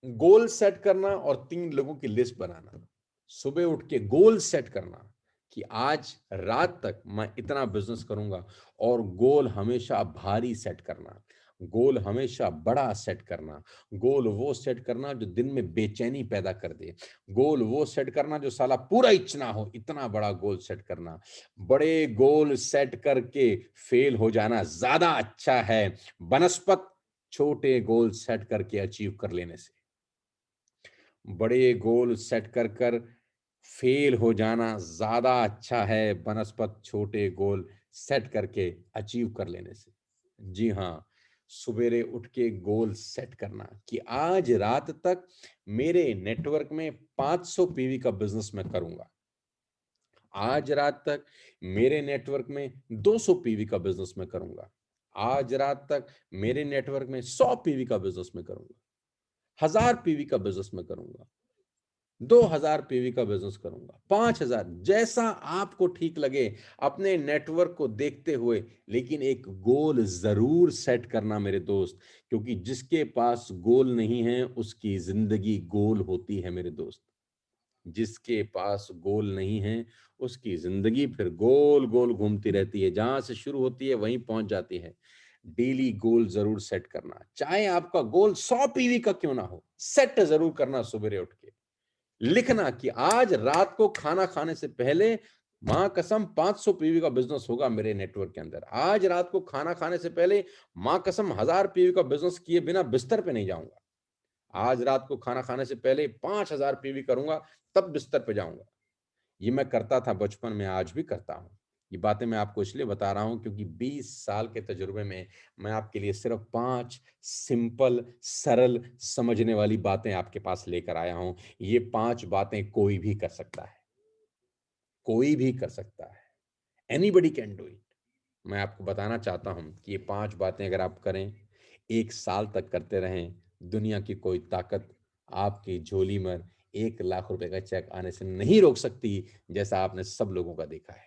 गोल सेट करना और 3 लोगों की लिस्ट बनाना। सुबह उठ के गोल सेट करना कि आज रात तक मैं इतना बिजनेस करूंगा, और गोल हमेशा भारी सेट करना, गोल हमेशा बड़ा सेट करना, गोल वो सेट करना जो दिन में बेचैनी पैदा कर दे, गोल वो सेट करना जो साला पूरा इच्छना हो, इतना बड़ा गोल सेट करना। बड़े गोल सेट करके फेल हो जाना ज्यादा अच्छा है बनस्पत छोटे गोल सेट करके अचीव कर लेने से। बड़े गोल सेट कर कर फेल हो जाना ज्यादा अच्छा है बनस्पत छोटे गोल सेट करके अचीव कर लेने से। जी हाँ, सवेरे उठ के गोल सेट करना कि आज रात तक मेरे नेटवर्क में 500 पीवी का बिजनेस मैं करूंगा। आज रात तक मेरे नेटवर्क में 200 पीवी का बिजनेस मैं करूंगा। आज रात तक मेरे नेटवर्क में 100 पीवी का बिजनेस मैं करूंगा। 1000 पीवी का बिजनेस मैं करूंगा। 2000 पीवी का बिजनेस करूंगा। 5000, जैसा आपको ठीक लगे अपने नेटवर्क को देखते हुए, लेकिन एक गोल जरूर सेट करना मेरे दोस्त, क्योंकि जिसके पास गोल नहीं है उसकी जिंदगी गोल होती है मेरे दोस्त। जिसके पास गोल नहीं है उसकी जिंदगी फिर गोल गोल घूमती रहती है, जहां से शुरू होती है वहीं पहुंच जाती है। डेली गोल जरूर सेट करना, चाहे आपका गोल 100 पीवी का क्यों ना हो, सेट जरूर करना। सुबह उठ के लिखना कि आज रात को खाना खाने से पहले मां कसम 500 पीवी का बिजनेस होगा मेरे नेटवर्क के अंदर। आज रात को खाना खाने से पहले मां कसम 1000 पीवी का बिजनेस किए बिना बिस्तर पे नहीं जाऊंगा। आज रात को खाना खाने से पहले 5000 पीवी करूंगा, तब बिस्तर पे जाऊंगा। ये मैं करता था बचपन में, आज भी करता हूं। ये बातें मैं आपको इसलिए बता रहा हूं क्योंकि 20 साल के तजुर्बे में मैं आपके लिए सिर्फ 5 सिंपल, सरल, समझने वाली बातें आपके पास लेकर आया हूं। ये 5 बातें कोई भी कर सकता है, कोई भी कर सकता है। Anybody can do it. मैं आपको बताना चाहता हूं कि ये 5 बातें अगर आप करें, 1 साल तक करते रहें, दुनिया की कोई ताकत आपकी झोली में 1 लाख रुपए का चेक आने से नहीं रोक सकती, जैसा आपने सब लोगों का देखा है।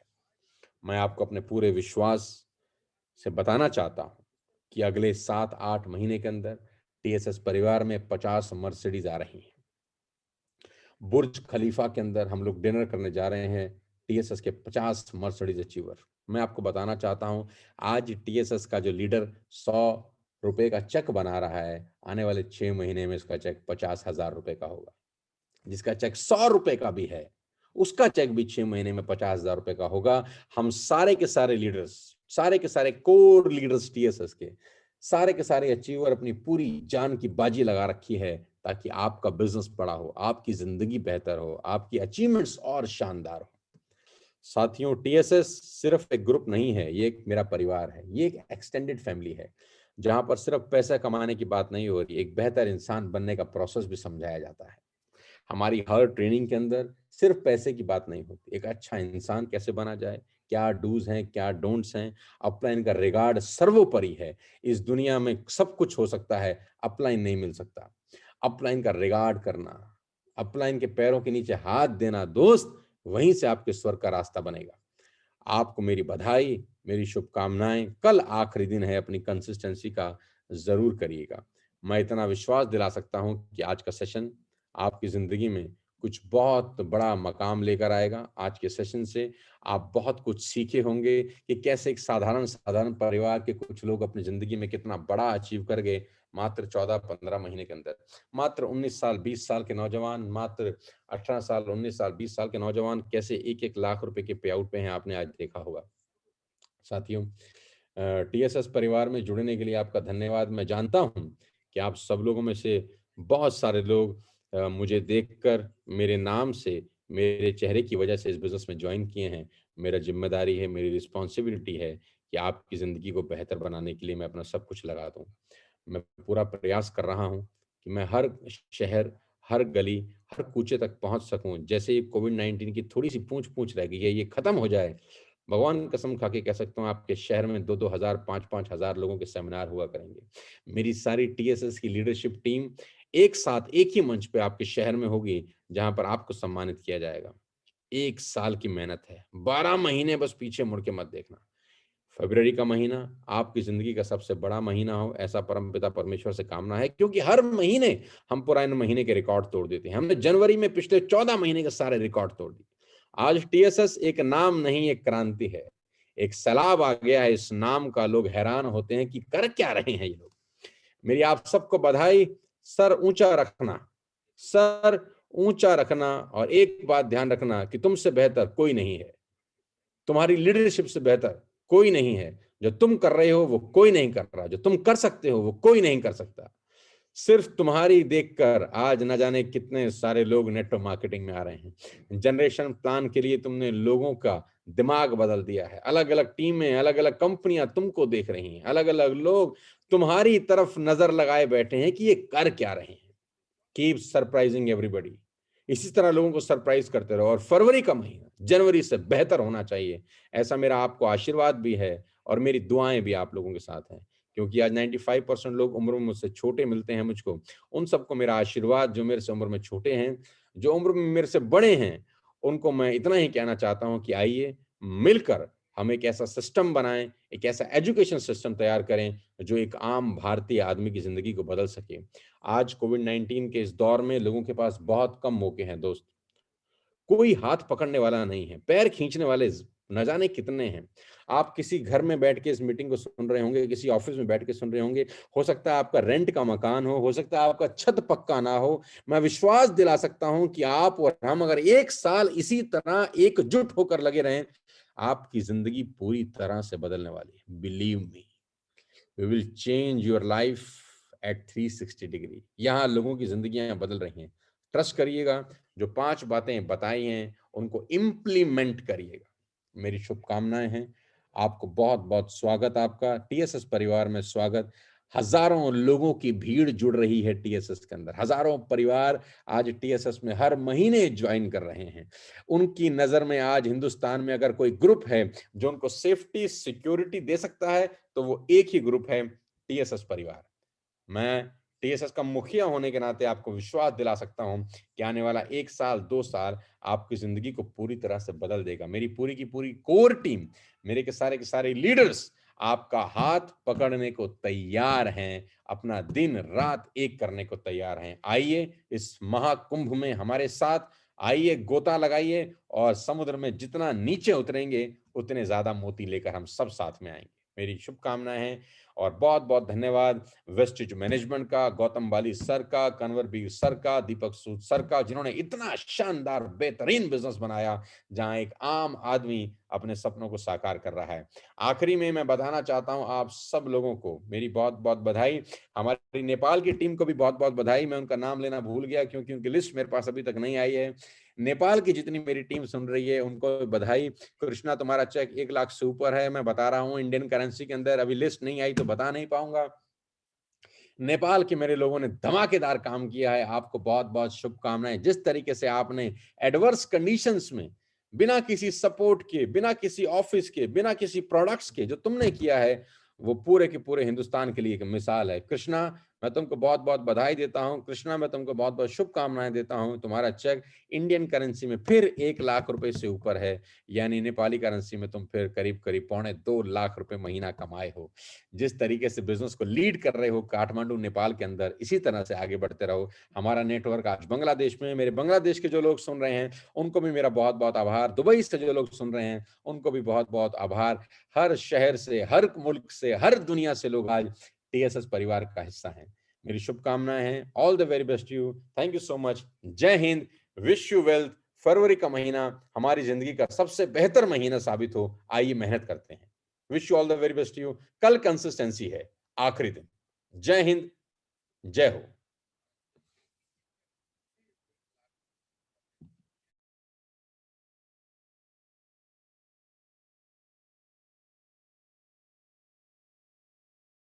मैं आपको अपने पूरे विश्वास से बताना चाहता हूं कि अगले 7-8 महीने के अंदर टीएसएस परिवार में 50 मर्सिडीज आ रही हैं। बुर्ज खलीफा के अंदर हम लोग डिनर करने जा रहे हैं टीएसएस के 50 मर्सिडीज अचीवर। मैं आपको बताना चाहता हूं, आज टीएसएस का जो लीडर 100 रुपए का चेक बना रहा है, आने वाले 6 महीने में उसका चेक 50,000 रुपए का होगा। जिसका चेक 100 रुपए का भी है, उसका चेक भी 6 महीने में 50,000 रुपए का होगा। हम सारे के सारे लीडर्स, सारे के सारे कोर लीडर्स टीएसएस के सारे अचीवर अपनी पूरी जान की बाजी लगा रखी है ताकि आपका बिजनेस बड़ा हो, आपकी जिंदगी बेहतर हो, आपकी अचीवमेंट्स और शानदार हो। साथियों, टीएसएस सिर्फ एक ग्रुप नहीं है, ये एक मेरा परिवार है, ये एक एक्सटेंडेड फैमिली है, जहां पर सिर्फ पैसा कमाने की बात नहीं हो रही, एक बेहतर इंसान बनने का प्रोसेस भी समझाया जाता है। हमारी हर ट्रेनिंग के अंदर सिर्फ पैसे की बात नहीं होती, एक अच्छा इंसान कैसे बना जाए, क्या डूज हैं, क्या डोंट्स हैं। अपलाइन का रिगार्ड सर्वोपरि है। इस दुनिया में सब कुछ हो सकता है, अपलाइन नहीं मिल सकता। अपलाइन का रिगार्ड करना, अपलाइन के पैरों के नीचे हाथ देना दोस्त, वहीं से आपके स्वर्ग का रास्ता बनेगा। आपको मेरी बधाई, मेरी शुभकामनाएं। कल आखिरी दिन है, अपनी कंसिस्टेंसी का जरूर करिएगा। मैं इतना विश्वास दिला सकता हूं कि आज का सेशन आपकी जिंदगी में कुछ बहुत बड़ा मकाम लेकर आएगा। आज के सेशन से आप बहुत कुछ सीखे होंगे कि कैसे एक साधारण साधारण परिवार के कुछ लोग अपनी जिंदगी में कितना बड़ा अचीव कर गए मात्र 14-15 महीने के अंदर। मात्र 19 साल 20 साल के नौजवान, मात्र 18 साल 19 साल 20 साल के नौजवान कैसे 1-1 लाख रुपए के पे आउट पे हैं, आपने आज देखा होगा। साथियों, टीएसएस परिवार में जुड़ने के लिए आपका धन्यवाद। मैं जानता हूं कि आप सब लोगों में से बहुत सारे लोग मुझे देखकर मेरे नाम से, मेरे चेहरे की वजह से इस बिजनेस में ज्वाइन किए हैं। मेरा जिम्मेदारी है, मेरी रिस्पॉन्सिबिलिटी है कि आपकी ज़िंदगी को बेहतर बनाने के लिए मैं अपना सब कुछ लगा दूं। मैं पूरा प्रयास कर रहा हूं कि मैं हर शहर, हर गली, हर कूचे तक पहुंच सकूं। जैसे ये कोविड-19 की थोड़ी सी पूंछ रह गई है, ये खत्म हो जाए, भगवान की कसम खा के कह सकता हूँ, आपके शहर में 2-2 हज़ार, 5-5 हज़ार लोगों के सेमिनार हुआ करेंगे। मेरी सारी टीएसएस की लीडरशिप टीम एक साथ एक ही मंच पे आपके शहर में होगी, जहां पर आपको सम्मानित किया जाएगा। 1 साल की मेहनत है, 12 महीने बस पीछे मुड़ के मत देखना। फरवरी का महीना आपकी जिंदगी का सबसे बड़ा महीना हो, ऐसा परमपिता परमेश्वर से कामना है, क्योंकि हर महीने हम पुराने महीने के रिकॉर्ड तोड़ देते हैं। हमने जनवरी में पिछले 14 महीने के सारे रिकॉर्ड तोड़ दिए। आज टीएसएस एक नाम नहीं, एक क्रांति है। एक सैलाब आ गया है इस नाम का। लोग हैरान होते हैं कि कर क्या रहे हैं ये लोग। मेरी आप सबको बधाई। सर ऊंचा रखना, सर ऊंचा रखना, और एक बात ध्यान रखना कि तुमसे बेहतर कोई नहीं है। तुम्हारी लीडरशिप से बेहतर कोई नहीं है। जो तुम कर रहे हो वो कोई नहीं कर रहा, जो तुम कर सकते हो वो कोई नहीं कर सकता। सिर्फ तुम्हारी देखकर आज न जाने कितने सारे लोग नेटवर्क मार्केटिंग में आ रहे हैं। जनरेशन प्लान के लिए तुमने लोगों का दिमाग बदल दिया है। अलग अलग टीमें, अलग अलग कंपनियां तुमको देख रही हैं। अलग अलग लोग तुम्हारी तरफ नजर लगाए बैठे हैं कि ये कर क्या रहे हैं। Keep surprising everybody. इसी तरह लोगों को सरप्राइज करते रहो, और फरवरी का महीना जनवरी से बेहतर होना चाहिए, ऐसा मेरा आपको आशीर्वाद भी है, और मेरी दुआएं भी आप लोगों के साथ हैं। क्योंकि आज 95% लोग उम्र में मुझसे छोटे मिलते हैं मुझको। उन सबको मेरा आशीर्वाद, जो मेरे से उम्र में छोटे हैं, जो उम्र में मेरे से बड़े हैं, उनको मैं इतना ही कहना चाहता हूं कि आइए मिलकर हम एक ऐसा सिस्टम बनाएं, एक ऐसा एजुकेशन सिस्टम तैयार करें जो एक आम भारतीय आदमी की जिंदगी को बदल सके। आज कोविड-19 के इस दौर में लोगों के पास बहुत कम मौके हैं दोस्त। कोई हाथ पकड़ने वाला नहीं है, पैर खींचने वाले न जाने कितने हैं। आप किसी घर में बैठ के इस मीटिंग को सुन रहे होंगे, किसी ऑफिस में बैठ के सुन रहे होंगे। हो सकता है आपका रेंट का मकान हो सकता है आपका छत पक्का ना हो। मैं विश्वास दिला सकता हूं कि आप और हम अगर 1 साल इसी तरह एकजुट होकर लगे रहें, आपकी जिंदगी पूरी तरह से बदलने वाली है। Believe me, we will change your life at 360 degree. यहाँ लोगों की जिंदगियां बदल रही हैं। ट्रस्ट करिएगा, जो 5 बातें बताई हैं उनको इम्प्लीमेंट करिएगा। मेरी शुभकामनाएं हैं। आपको बहुत बहुत स्वागत, आपका टीएसएस परिवार में स्वागत। हजारों लोगों की भीड़ जुड़ रही है टीएसएस के अंदर। हजारों परिवार आज टीएसएस में हर महीने ज्वाइन कर रहे हैं। उनकी नजर में आज हिंदुस्तान में अगर कोई ग्रुप है जो उनको सेफ्टी सिक्योरिटी दे सकता है, तो वो एक ही ग्रुप है, टीएसएस परिवार। मैं टीएसएस का मुखिया होने के नाते आपको विश्वास दिला सकता हूं कि आने वाला 1 साल 2 साल आपकी जिंदगी को पूरी तरह से बदल देगा। मेरी पूरी की पूरी कोर टीम, मेरे के सारे लीडर्स आपका हाथ पकड़ने को तैयार हैं, अपना दिन रात एक करने को तैयार हैं। आइए इस महाकुंभ में हमारे साथ, आइए गोता लगाइए, और समुद्र में जितना नीचे उतरेंगे उतने ज्यादा मोती लेकर हम सब साथ में आएंगे। मेरी शुभकामनाएं हैं, और बहुत बहुत धन्यवाद वेस्टेज मैनेजमेंट का, गौतम बाली सर का, कन्वरबीर सर का, दीपक सूद सर का, जिन्होंने इतना शानदार बेहतरीन बिजनेस बनाया जहां एक आम आदमी अपने सपनों को साकार कर रहा है। आखिरी में मैं बताना चाहता हूं आप सब लोगों को मेरी बहुत बहुत बधाई। हमारी नेपाल की टीम को भी बहुत बहुत बधाई। मैं उनका नाम लेना भूल गया क्योंकि उनकी लिस्ट मेरे पास अभी तक नहीं आई है। नेपाल की जितनी मेरी टीम सुन रही है उनको बधाई। कृष्णा, तुम्हारा चेक 1 लाख से ऊपर है। मैं बता रहा हूं इंडियन करेंसी के अंदर, अभी लिस्ट नहीं आई तो बता नहीं पाऊंगा। नेपाल के मेरे लोगों ने धमाकेदार काम किया है। आपको बहुत बहुत शुभकामनाएं। जिस तरीके से आपने एडवर्स कंडीशंस में बिना किसी सपोर्ट के, बिना किसी ऑफिस के, बिना किसी प्रोडक्ट्स के, जो तुमने किया है वो पूरे के पूरे हिंदुस्तान के लिए एक मिसाल है। कृष्णा, मैं तुमको बहुत-बहुत बधाई देता हूँ। कृष्णा, मैं तुमको बहुत-बहुत शुभकामनाएँ देता हूँ। तुम्हारा चेक इंडियन करेंसी में फिर 1 लाख रुपए से ऊपर है, यानी नेपाली करेंसी में तुम फिर करीब-करीब पौने 2 लाख रुपए महीना कमाए हो। जिस तरीके से बिज़नेस को लीड कर रहे हो काठमांडू, नेपाल के अंदर, इसी तरह से आगे बढ़ते रहो। हमारा नेटवर्क आज बांग्लादेश में, मेरे बांग्लादेश के जो लोग सुन रहे हैं, उनको भी मेरा बहुत-बहुत आभार। दुबई से जो लोग सुन रहे हैं, उनको भी बहुत-बहुत आभार। हर शहर से, हर मुल्क से, हर दुनिया से लोग आज टीएसएस परिवार का हिस्सा हैं। मेरी शुभकामनाएं हैं। All the very best to you. Thank you so much. जय हिंद। Wish you wealth. फरवरी का महीना हमारी जिंदगी का सबसे बेहतर महीना साबित हो। आइए मेहनत करते हैं। Wish you all the very best to you. कल कंसिस्टेंसी है, आखिरी दिन। जय हिंद, जय हो।